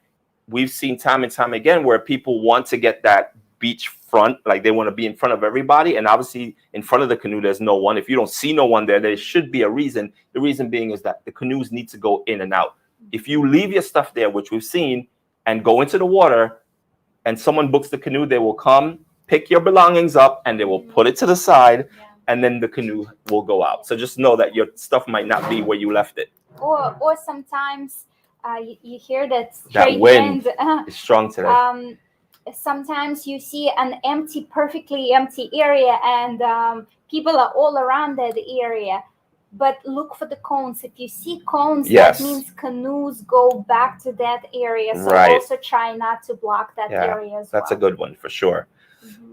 We've seen time and time again where people want to get that beach front, like they want to be in front of everybody, and obviously in front of the canoe there's no one. If you don't see no one there should be a reason. The reason being is that the canoes need to go in and out. If you leave your stuff there, which we've seen, and go into the water, and someone books the canoe, they will come pick your belongings up and they will put it to the side, and then the canoe will go out. So just know that your stuff might not be where you left it. Or sometimes you hear that wind is strong today. Sometimes you see an perfectly empty area, and people are all around that area. But look for the cones. If you see cones, that means canoes go back to that area. So also try not to block that area as well. That's a good one for sure.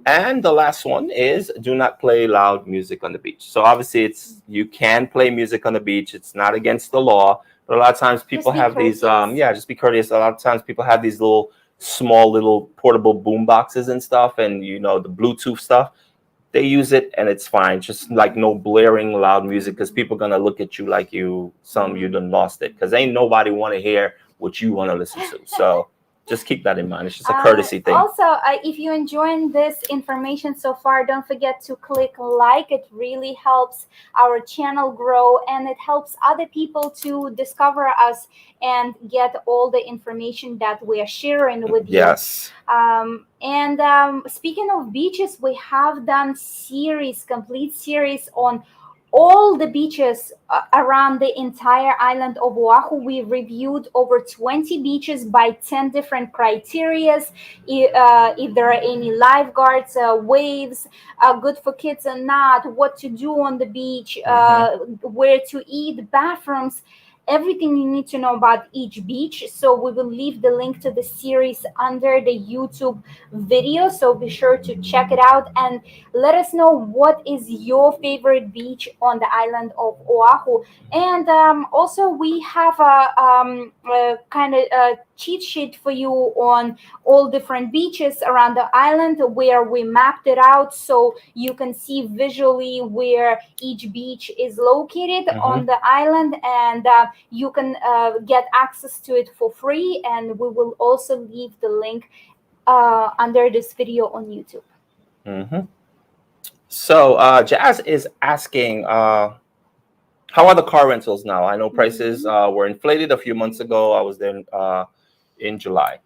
And the last one is do not play loud music on the beach. So obviously you can play music on the beach. It's not against the law. But a lot of times people have these, just be courteous. A lot of times people have these small little portable boom boxes and stuff, and the Bluetooth stuff. They use it and it's fine. Just like no blaring loud music, because people are gonna look at you like you done lost it. Because ain't nobody want to hear what you want to listen to. So just keep that in mind. It's just a courtesy thing. Also, if you're enjoying this information so far, don't forget to click like. It really helps our channel grow, and it helps other people to discover us and get all the information that we are sharing with you. Yes. Speaking of beaches, we have done complete series on all the beaches around the entire island of Oahu. We reviewed over 20 beaches by 10 different criteria. If there are any lifeguards, waves, good for kids or not, what to do on the beach, where to eat, bathrooms. everything you need to know about each beach. So we will leave the link to the series under the YouTube video. So be sure to check it out and let us know what is your favorite beach on the island of Oahu. And also, we have a kind of a cheat sheet for you on all different beaches around the island where we mapped it out so you can see visually where each beach is located on the island, and you can get access to it for free. And we will also leave the link under this video on YouTube. So Jazz is asking, how are the car rentals now? I know prices were inflated a few months ago. I was there in July.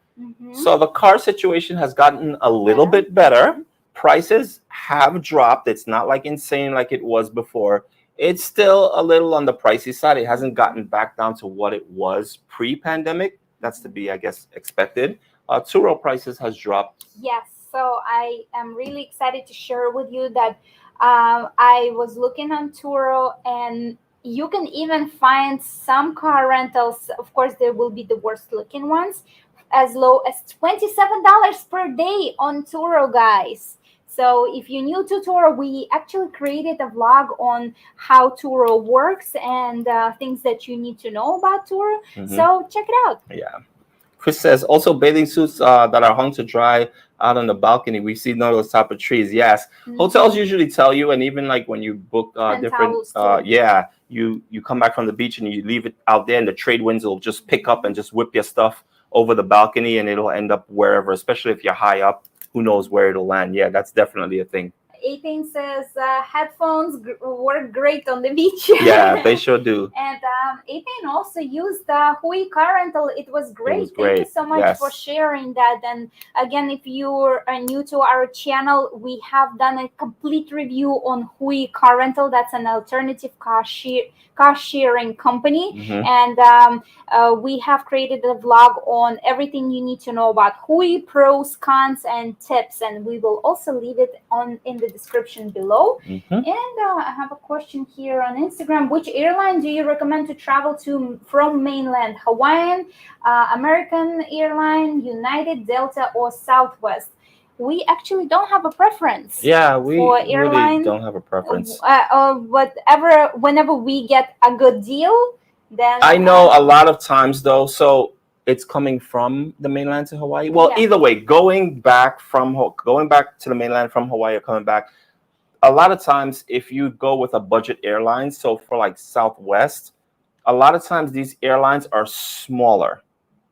So the car situation has gotten a little bit better. Prices have dropped. It's not like insane like it was before. It's still a little on the pricey side. It hasn't gotten back down to what it was pre-pandemic. That's to be, I guess, expected. Turo prices has dropped. Yes. So I am really excited to share with you that I was looking on Turo, and you can even find some car rentals. Of course, there will be the worst looking ones, as low as $27 per day on Turo, guys. So if you're new to Turo, we actually created a vlog on how Turo works and things that you need to know about Turo. So check it out. Yeah. Chris says, also bathing suits that are hung to dry out on the balcony. We see none of those type of trees. Yes. Hotels usually tell you, and even like when you book different, you come back from the beach and you leave it out there, and the trade winds will just pick up and just whip your stuff over the balcony, and it'll end up wherever, especially if you're high up. Who knows where it'll land? Yeah, that's definitely a thing. 18 says headphones work great on the beach. Yeah, they sure do. And 18 also used Hui car rental. It was great. It was great. Thank you so much for sharing that. And again, if you're new to our channel, we have done a complete review on Hui car rental. That's an alternative car sharing company. And we have created a vlog on everything you need to know about Hui, pros, cons, and tips. And we will also leave it in the description below. And I have a question here on Instagram. Which airline do you recommend to travel to from mainland? Hawaiian, American Airline, United, Delta, or Southwest? We actually don't have a preference. Yeah, we really don't have a preference. Whenever we get a good deal, then I know a lot of times though, so it's coming from the mainland to Hawaii. Well, either way, going back to the mainland from Hawaii or coming back, a lot of times if you go with a budget airline, so for like Southwest, a lot of times these airlines are smaller.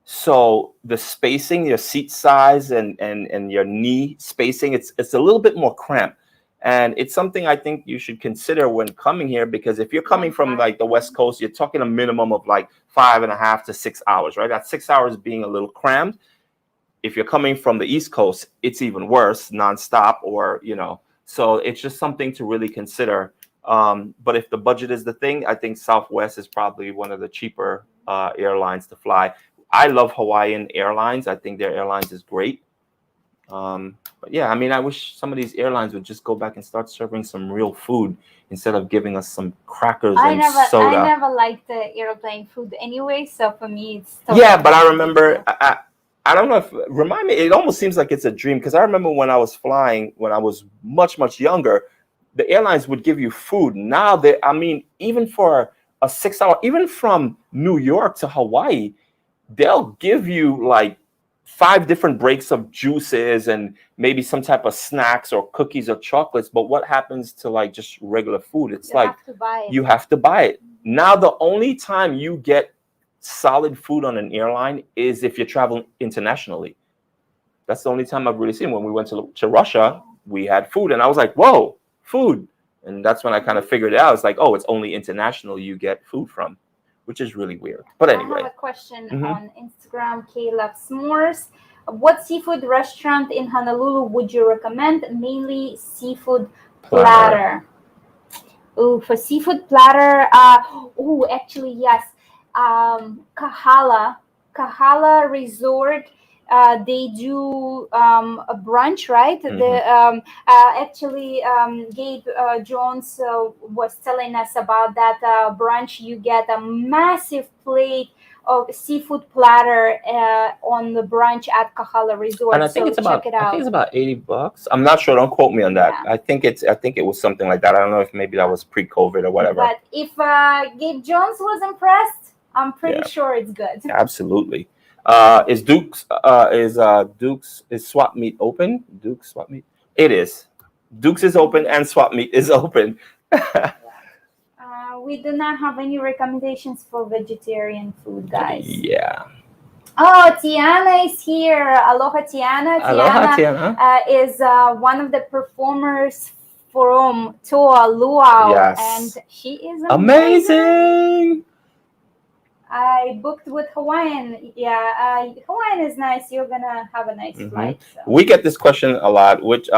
So the spacing, your seat size and your knee spacing, it's a little bit more cramped. And it's something I think you should consider when coming here, because if you're coming from like the West Coast, you're talking a minimum of like 5.5 to 6 hours, right? That 6 hours being a little crammed. If you're coming from the East Coast, it's even worse, nonstop, or, so it's just something to really consider. But if the budget is the thing, I think Southwest is probably one of the cheaper airlines to fly. I love Hawaiian Airlines. I think their airlines is great. But yeah, I mean, I wish some of these airlines would just go back and start serving some real food instead of giving us some crackers and soda. I never liked the airplane food anyway, so for me it's totally but I remember, I don't know if, remind me, it almost seems like it's a dream, because I remember when I was flying, when I was much, much younger, the airlines would give you food. Now, even for a 6 hour, even from New York to Hawaii, they'll give you like 5 different breaks of juices and maybe some type of snacks or cookies or chocolates. But what happens to like just regular food? It's like you have to buy it. Now, the only time you get solid food on an airline is if you're traveling internationally. That's the only time I've really seen. When we went to Russia, we had food, and I was like, whoa, food. And that's when I kind of figured it out. It's like, oh, it's only international you get food from, which is really weird. But anyway. I have a question on Instagram. Kay loves s'mores. What seafood restaurant in Honolulu would you recommend? Mainly seafood platter. Oh, for seafood platter. Actually, yes. Kahala Resort they do a brunch, right? The actually Gabe Jones was telling us about that brunch. You get a massive plate of seafood platter on the brunch at Kahala Resort. And I think so it's check about it out. I think it's about $80. I'm not sure. Don't quote me on that. Yeah. I think it was something like that. I don't know if maybe that was pre-COVID or whatever. But if Gabe Jones was impressed, I'm pretty sure it's good. Absolutely. Is swap meet open? Duke's swap meet? It is. Duke's is open and swap meet is open. We do not have any recommendations for vegetarian food, guys. Yeah. Oh, Tiana is here. Aloha, Tiana. Aloha, Tiana. Is one of the performers from Toa Luau. Yes. And she is amazing. I booked with Hawaiian. Yeah, Hawaiian is nice. You're gonna have a nice flight. So. We get this question a lot. Which,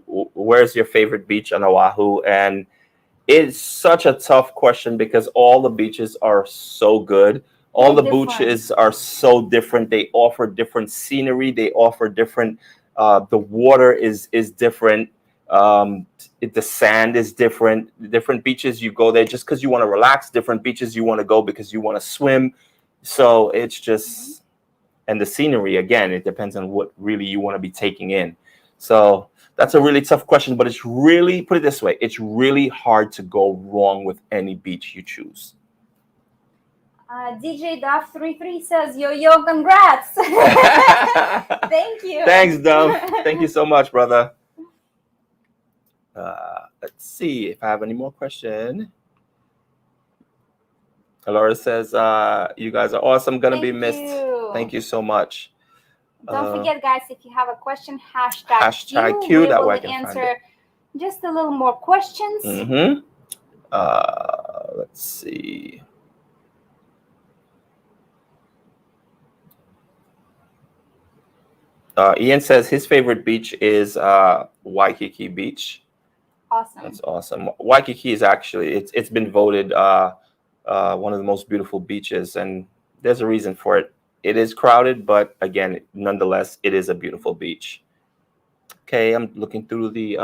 where's your favorite beach on Oahu? And it's such a tough question because all the beaches are so good. All the beaches are so different. They offer different scenery. They offer different. The water is different. The sand is different. Different beaches you go there just because you want to relax. Different beaches you want to go because you want to swim. So it's just, and the scenery again, it depends on what really you want to be taking in. So that's a really tough question, but it's really, put it this way, it's really hard to go wrong with any beach you choose. DJ Duff 33 says, yo, congrats. Thank you. Thanks, Duff. Thank you so much, brother. Let's see if I have any more questions. Laura says, you guys are awesome. Gonna be missed. Thank you so much. Don't forget, guys, if you have a question, hashtag Q. That we way I will can answer just a little more questions. Let's see. Ian says his favorite beach is Waikiki Beach. Awesome. That's awesome. Waikiki is actually it's been voted one of the most beautiful beaches, and there's a reason for it. It is crowded, but again, nonetheless, it is a beautiful beach. Okay, I'm looking through the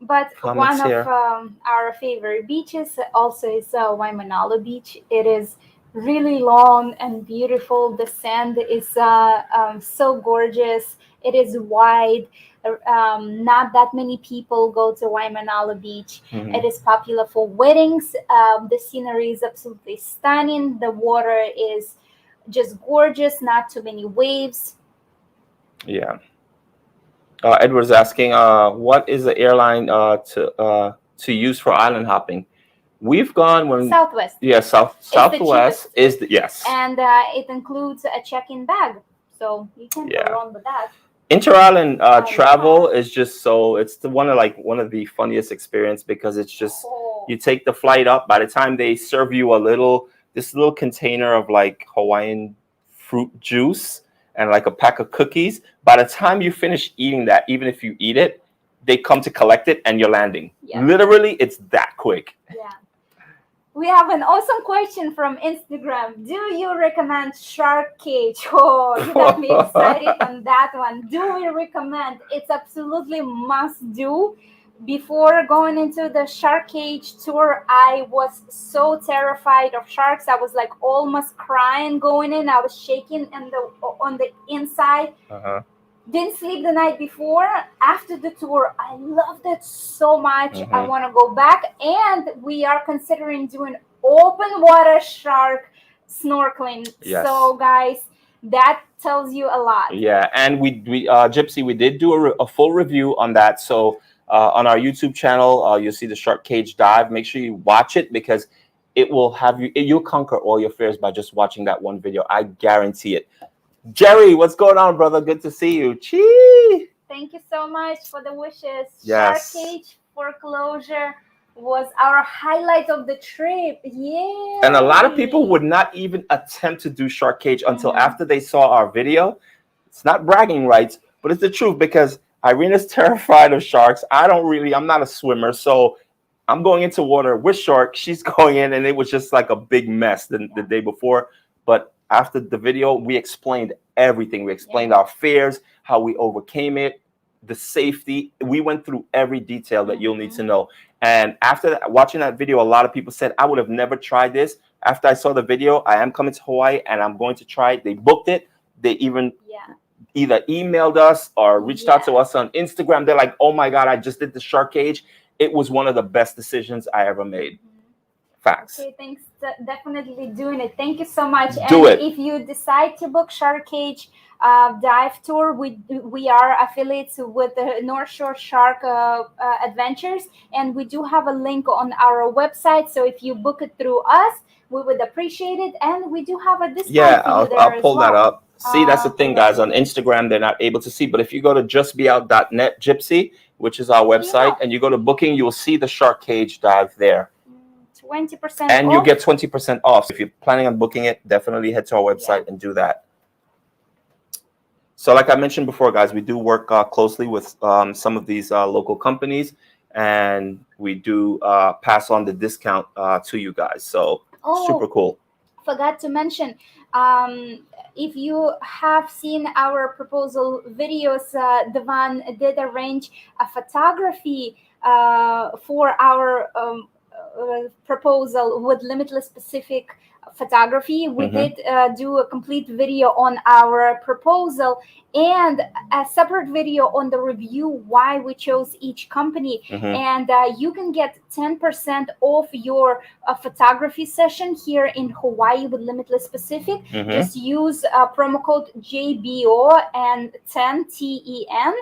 but comments one here. of our favorite beaches also is Waimanalo Beach. It is really long and beautiful. The sand is so gorgeous. It is wide. Not that many people go to Waimanalo Beach. It is popular for weddings. The scenery is absolutely stunning. The water is just gorgeous. Not too many waves. Yeah. Edward's asking, what is the airline to use for island hopping? We've gone when Southwest. Yeah, Southwest is yes. And it includes a check-in bag, so you can go wrong with that. Inter-island travel is just it's one of the funniest experience because it's just you take the flight up. By the time they serve you this little container of like Hawaiian fruit juice and like a pack of cookies, by the time you finish eating that, even if you eat it, they come to collect it and you're landing. Literally, it's that quick. Yeah. We have an awesome question from Instagram. Do you recommend shark cage? Oh, you got me excited on that one. Do we recommend? It's absolutely must do. Before going into the shark cage tour, I was so terrified of sharks. I was like almost crying going in. I was shaking on the inside. Didn't sleep the night before. After the tour, I loved it so much. I want to go back, and we are considering doing open water shark snorkeling. Yes. So, guys, that tells you a lot. Yeah, and we Gypsy, we did do a full review on that. So on our YouTube channel, you'll see the shark cage dive. Make sure you watch it because it will have you'll conquer all your fears by just watching that one video. I guarantee it. Jerry, what's going on, brother? Good to see you. Chee! Thank you so much for the wishes. Yes. Shark cage foreclosure was our highlight of the trip. Yeah. And a lot of people would not even attempt to do shark cage until after they saw our video. It's not bragging rights, but it's the truth because Irina's terrified of sharks. I'm not a swimmer, so I'm going into water with sharks. She's going in, and it was just like a big mess the day before. But after the video, we explained everything. We explained our fears, how we overcame it, the safety. We went through every detail that you'll need to know. And after that, watching that video, a lot of people said, I would have never tried this. After I saw the video, I am coming to Hawaii and I'm going to try it. They booked it. They even either emailed us or reached out to us on Instagram. They're like, oh my God, I just did the shark cage. It was one of the best decisions I ever made. Facts. Okay, thanks. Definitely doing it. Thank you so much. Do and it. If you decide to book Shark Cage dive tour, we are affiliates with the North Shore Shark Adventures, and we do have a link on our website. So if you book it through us, we would appreciate it, and we do have a discount. Yeah, for you there I'll pull that up. See, that's the thing, guys. On great. Instagram, they're not able to see, but if you go to justbeout.net, Gypsy, which is our website, and you go to booking, you'll see the Shark Cage dive there. 20% and off. you get 20% off. So if you're planning on booking it, definitely head to our website and do that. So like I mentioned before, guys, we do work closely with some of these local companies, and we do pass on the discount to you guys. So super cool. Forgot to mention, if you have seen our proposal videos, Devan did arrange a photography for our proposal with limitless specific photography. We did do a complete video on our proposal and a separate video on the review why we chose each company. And you can get 10% off your photography session here in Hawaii with Limitless Specific. Just use promo code JBO and 10 TEN,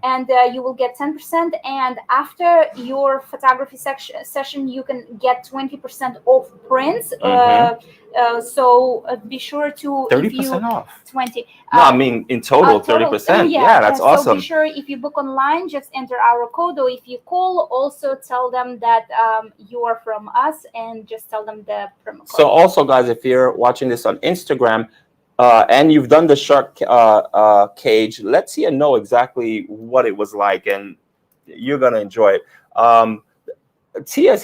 and you will get 10%. And after your photography session, you can get 20% off prints. So be sure to 30% off. 20. No, I mean in total 30%. Yeah, that's awesome. So be sure if you book online, just enter our code, or if you call, also tell them that you are from us, and just tell them the promo code. So also, guys, if you're watching this on Instagram and you've done the shark cage, let you know exactly what it was like, and you're gonna enjoy it. Tia's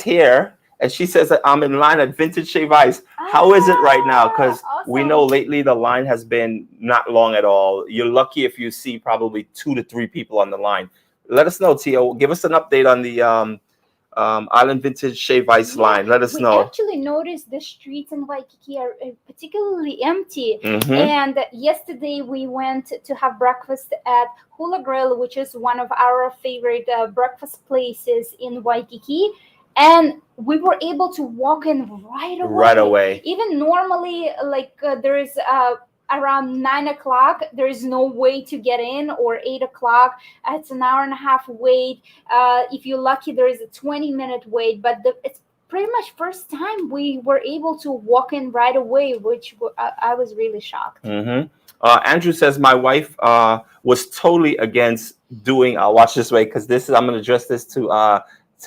here. And she says that I'm in line at Vintage Shave Ice. How is it right now? Because we know lately the line has been not long at all. You're lucky if you see probably 2 to 3 people on the line. Let us know, Tia. Give us an update on the Island Vintage Shave Ice line. Let us know. We actually noticed the streets in Waikiki are particularly empty. And yesterday we went to have breakfast at Hula Grill, which is one of our favorite breakfast places in Waikiki. And we were able to walk in right away. Even normally, like there is around 9 o'clock, there is no way to get in, or 8 o'clock. It's an hour and a half wait. If you're lucky, there is a 20-minute wait. But it's pretty much first time we were able to walk in right away, which I was really shocked. Andrew says my wife was totally against doing. I'll watch this way because this is. I'm going to address this to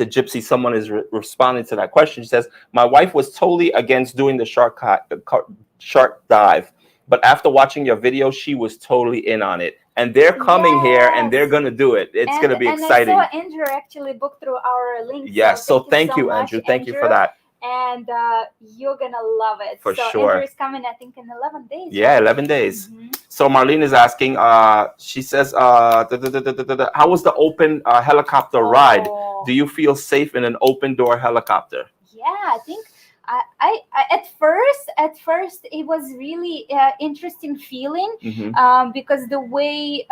Gypsy. Someone is responding to that question. She says, my wife was totally against doing the shark dive, but after watching your video, she was totally in on it. And they're coming here and they're going to do it. It's going to be exciting. And I saw Andrew actually booked through our link. Yes, so thank you, Andrew. Thank you for that. And you're going to love it. For sure. Andrew is coming, I think, in 11 days. Yeah, 11 days. So Marlene is asking, she says, how was the open helicopter ride? Do you feel safe in an open door helicopter? Yeah, I think I at first it was really interesting feeling because the way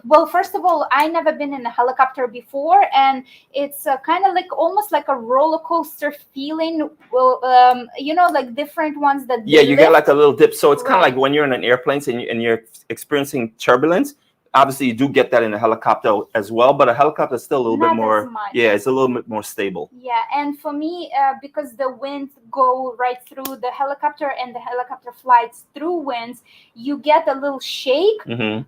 well, first of all, I never been in a helicopter before, and it's kind of like almost like a roller coaster feeling. Well, you know, like different ones that you get like a little dip. So it's kind of like when you're in an airplane and you're experiencing turbulence. Obviously, you do get that in a helicopter as well, but a helicopter is still a little bit more. Yeah, it's a little bit more stable. Yeah, and for me, because the winds go right through the helicopter and the helicopter flies through winds, you get a little shake.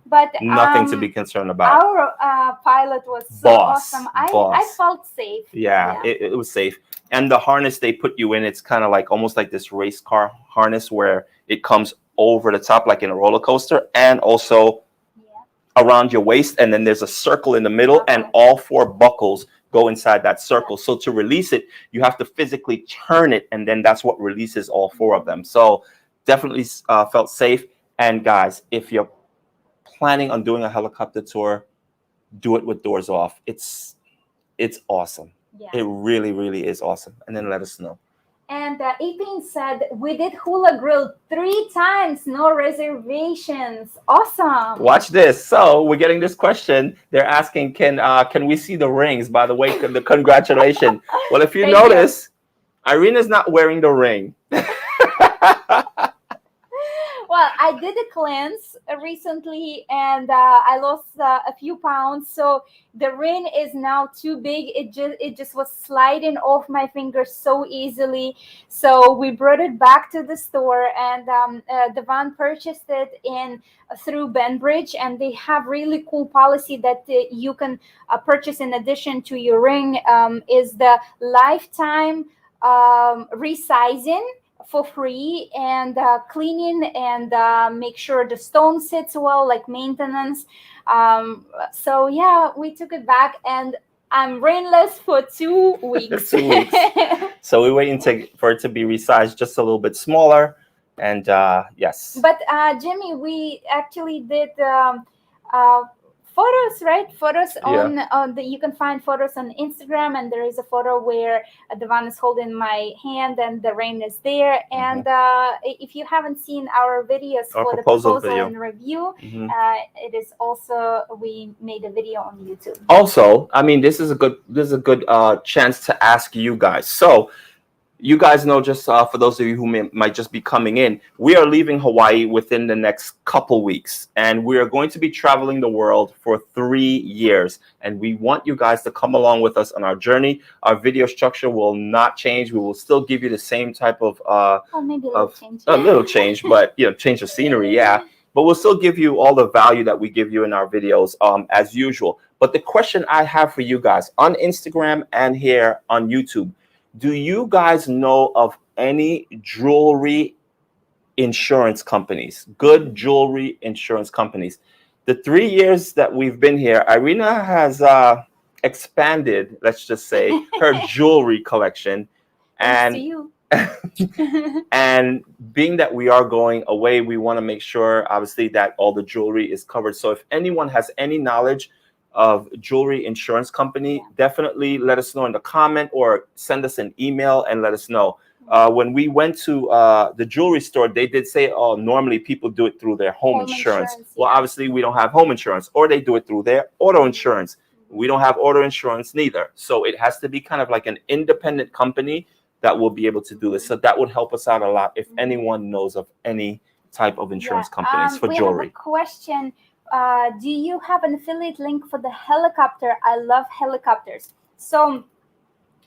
But nothing to be concerned about. Our pilot was so awesome. I felt safe. Yeah. It was safe. And the harness they put you in, it's kind of like almost like this race car harness where it comes over the top like in a roller coaster, and also around your waist, and then there's a circle in the middle, and all 4 buckles go inside that circle. So to release it, you have to physically turn it, and then that's what releases all 4 of them. So definitely felt safe. And guys, if you're planning on doing a helicopter tour, do it with doors off. It's awesome. Yeah. It really, really is awesome. And then let us know. And Apin said, we did Hula Grill 3 times, no reservations. Awesome. Watch this. So we're getting this question. They're asking, can we see the rings? By the way, the congratulations. Well, if you Thank notice, Irina's not wearing the ring. Well, I did a cleanse recently, and I lost a few pounds. So the ring is now too big. It just was sliding off my fingers so easily. So we brought it back to the store, and Devon purchased it through Benbridge, and they have really cool policy that you can purchase in addition to your ring, is the lifetime resizing for free, and cleaning, and make sure the stone sits well, like maintenance. So yeah, we took it back, and I'm ringless for 2 weeks. 2 weeks. So we're waiting for it to be resized just a little bit smaller. And yes. But Jimmy, we actually did photos, right? Photos on you can find photos on Instagram, and there is a photo where Devon is holding my hand and the rain is there. And if you haven't seen our videos for the proposal video and review, it is also, we made a video on YouTube. Also, I mean, this is a good chance to ask you guys. So you guys know, just for those of you who might just be coming in, we are leaving Hawaii within the next couple weeks, and we are going to be traveling the world for 3 years. And we want you guys to come along with us on our journey. Our video structure will not change. We will still give you the same type of maybe a little change. A little change, but change the scenery, yeah. But we'll still give you all the value that we give you in our videos, as usual. But the question I have for you guys on Instagram and here on YouTube: do you guys know of any jewelry insurance companies, good jewelry insurance companies? The 3 years that we've been here, Irina has expanded, let's just say, her jewelry collection. Thanks to you. And being that we are going away, we want to make sure, obviously, that all the jewelry is covered. So if anyone has any knowledge of jewelry insurance company, definitely let us know in the comment, or send us an email and let us know. When we went to the jewelry store, they did say, oh, normally people do it through their home insurance. Well, obviously we don't have home insurance, or they do it through their auto insurance. We don't have auto insurance neither. So it has to be kind of like an independent company that will be able to do this. So that would help us out a lot if anyone knows of any type of insurance companies for jewelry. We have a question. Do you have an affiliate link for the helicopter? I love helicopters. So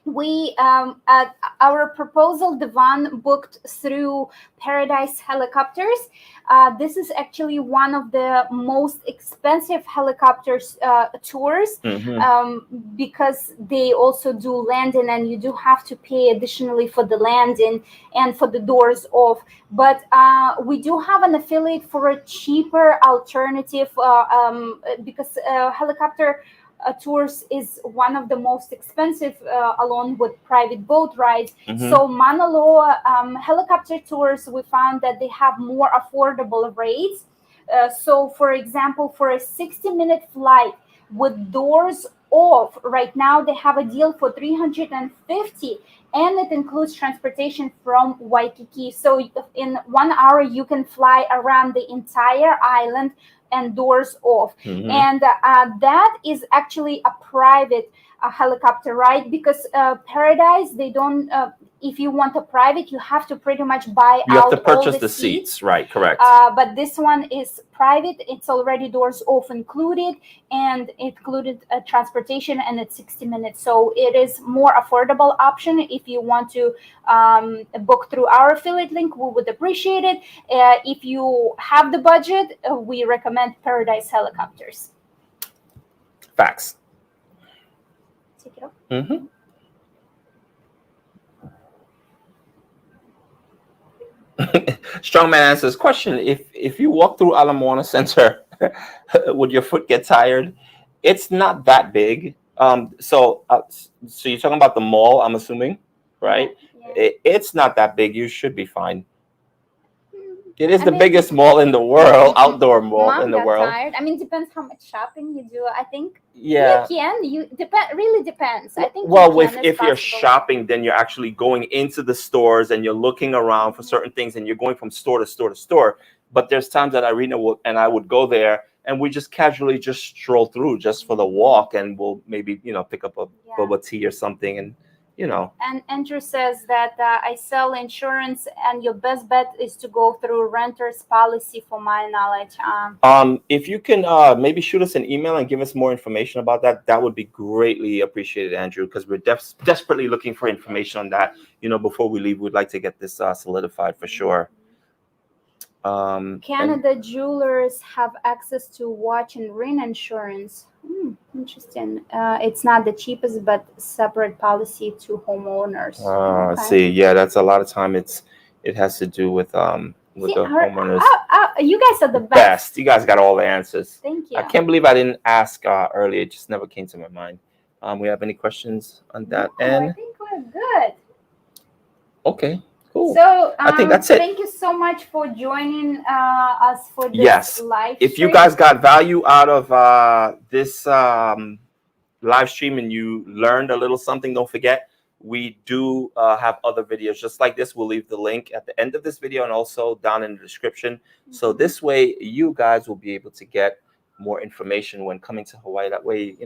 we at our proposal, Devon booked through Paradise Helicopters. This is actually one of the most expensive helicopters tours, because they also do landing, and you do have to pay additionally for the landing and for the doors off. But we do have an affiliate for a cheaper alternative, because helicopter tours is one of the most expensive, along with private boat rides. So Mauna Loa helicopter tours, we found that they have more affordable rates. So for example, for a 60-minute flight with doors off, right now they have a deal for $350, and it includes transportation from Waikiki. So in 1 hour you can fly around the entire island and doors off. And that is actually a private helicopter ride, because Paradise, they don't, if you want a private, you have to pretty much buy out. You have to purchase all the seats, right? Correct. But this one is private. It's already doors off included, and included transportation, and it's 60 minutes. So it is more affordable option. If you want to book through our affiliate link, we would appreciate it. If you have the budget, we recommend Paradise Helicopters. Facts. Take it off. Strongman answers question: if you walk through Ala Moana Center, would your foot get tired? It's not that big. So you're talking about the mall, I'm assuming, right? Yeah. It's not that big. You should be fine. It is I the mean, biggest mall in the world, outdoor mall in Mom the got world. tired. I mean, depends how much shopping you do. I think Yeah. you can. You depend. Really depends. I think Well, you can. if you're possible. shopping, then you're actually going into the stores and you're looking around for Mhm. certain things, and you're going from store to store to store. But there's times that Irina and I would go there, and we just casually just stroll through just for the walk, and we'll maybe pick up a Yeah. boba tea or something, and And Andrew says that I sell insurance, and your best bet is to go through renter's policy, for my knowledge. If you can maybe shoot us an email and give us more information about that, that would be greatly appreciated, Andrew, because we're desperately looking for information on that. Before we leave, we'd like to get this solidified for sure. Canada jewelers have access to watch and ring insurance. Interesting. It's not the cheapest, but separate policy to homeowners. Okay. See, yeah, that's a lot of time. It has to do with the homeowners. You guys are the best. You guys got all the answers. Thank you. I can't believe I didn't ask earlier. It just never came to my mind. We have any questions on that end? I think we're good. Okay. Cool. So I think that's it. Thank you so much for joining us for this live stream. If you guys got value out of this live stream and you learned a little something, don't forget, we do have other videos just like this. We'll leave the link at the end of this video and also down in the description. So this way you guys will be able to get more information when coming to Hawaii. That way,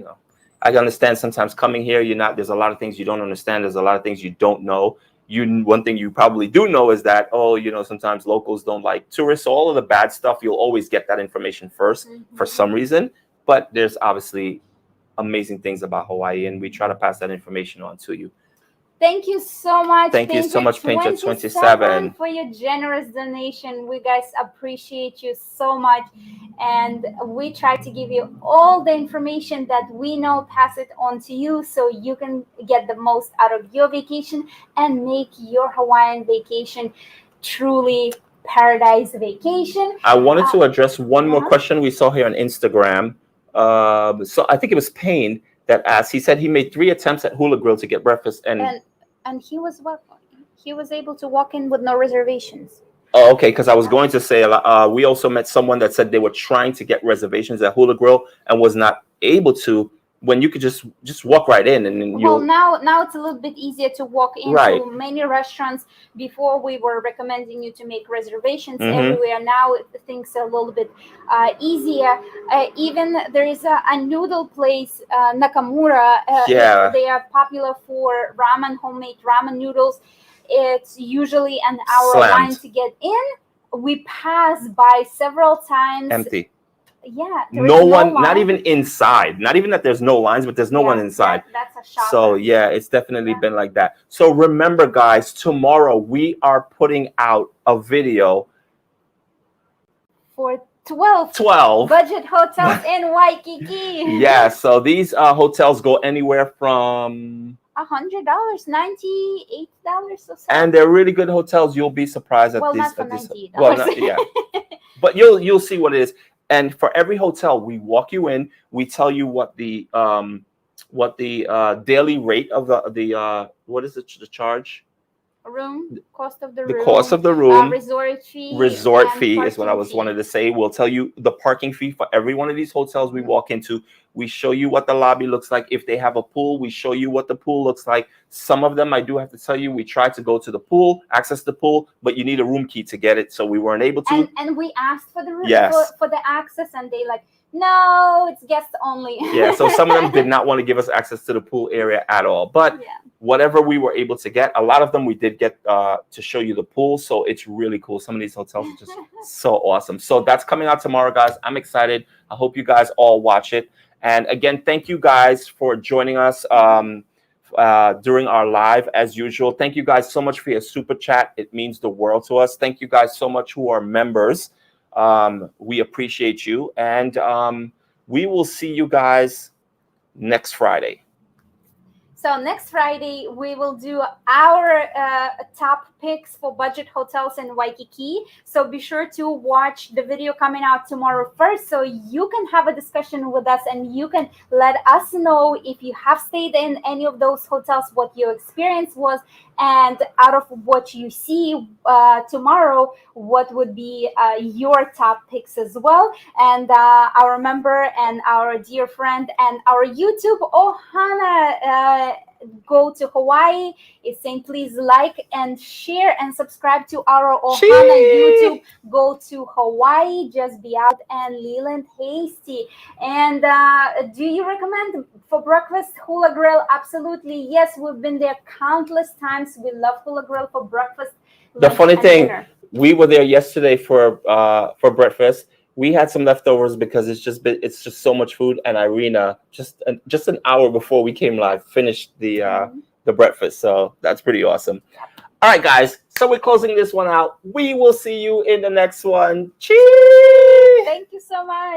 I understand sometimes coming here, there's a lot of things you don't understand. There's a lot of things you don't know. One thing you probably do know is that, sometimes locals don't like tourists. So all of the bad stuff, you'll always get that information first for some reason. But there's obviously amazing things about Hawaii, and we try to pass that information on to you. Thank you so much. Thank you so much, Painter 27, for your generous donation. We guys appreciate you so much, and we try to give you all the information that we know, pass it on to you so you can get the most out of your vacation and make your Hawaiian vacation truly paradise vacation. I wanted to address one more question we saw here on Instagram. So I think it was Payne that asked. He said he made 3 attempts at Hula Grill to get breakfast, and he was able to walk in with no reservations. Oh, okay. Because I was going to say, we also met someone that said they were trying to get reservations at Hula Grill and was not able to. When you could just walk right in, and then now it's a little bit easier to walk into many restaurants. Before we were recommending you to make reservations everywhere. Now things are a little bit easier. Even there is a noodle place, Nakamura. They are popular for homemade ramen noodles. It's usually an hour line to get in. We passed by several times. Empty. Yeah, no one, not even inside. Not even that there's no lines, but there's no one inside. That's a shocker. So yeah, it's definitely been like that. So remember, guys, tomorrow we are putting out a video for 12 budget hotels in Waikiki. Yeah, so these hotels go anywhere from $100, $98 or so. And they're really good hotels. You'll be surprised at these. Not for $98. Yeah, but you'll see what it is. And for every hotel, we walk you in. We tell you what the daily rate of the what is it, the charge? Cost of the room. Resort fee. Resort fee is what I wanted to say. We'll tell you the parking fee for every one of these hotels we walk into. We show you what the lobby looks like. If they have a pool, we show you what the pool looks like. Some of them, I do have to tell you, we tried to go to the pool, access the pool, but you need a room key to get it, so we weren't able to. And we asked for the room for the access, and they no, it's guests only. Yeah, so some of them did not want to give us access to the pool area at all. But whatever we were able to get, a lot of them we did get to show you the pool. So it's really cool. Some of these hotels are just so awesome. So that's coming out tomorrow, guys. I'm excited. I hope you guys all watch it. And again, thank you guys for joining us during our live as usual. Thank you guys so much for your super chat. It means the world to us. Thank you guys so much who are members. We appreciate you, and we will see you guys next Friday. So next Friday, we will do our top picks for budget hotels in Waikiki. So be sure to watch the video coming out tomorrow first, so you can have a discussion with us and you can let us know if you have stayed in any of those hotels, what your experience was, and out of what you see tomorrow, what would be your top picks as well. And our member and our dear friend and our YouTube Ohana Go to Hawaii is saying please like and share and subscribe to our Ohana YouTube Go to Hawaii, Just Be Out, and Leland Hasty. And do you recommend for breakfast Hula Grill? Absolutely, yes. We've been there countless times. We love Hula Grill for breakfast. The funny thing, we were there yesterday for breakfast. We had some leftovers because it's just so much food. And Irina just an hour before we came live finished the breakfast. So that's pretty awesome. All right, guys. So we're closing this one out. We will see you in the next one. Cheers! Thank you so much.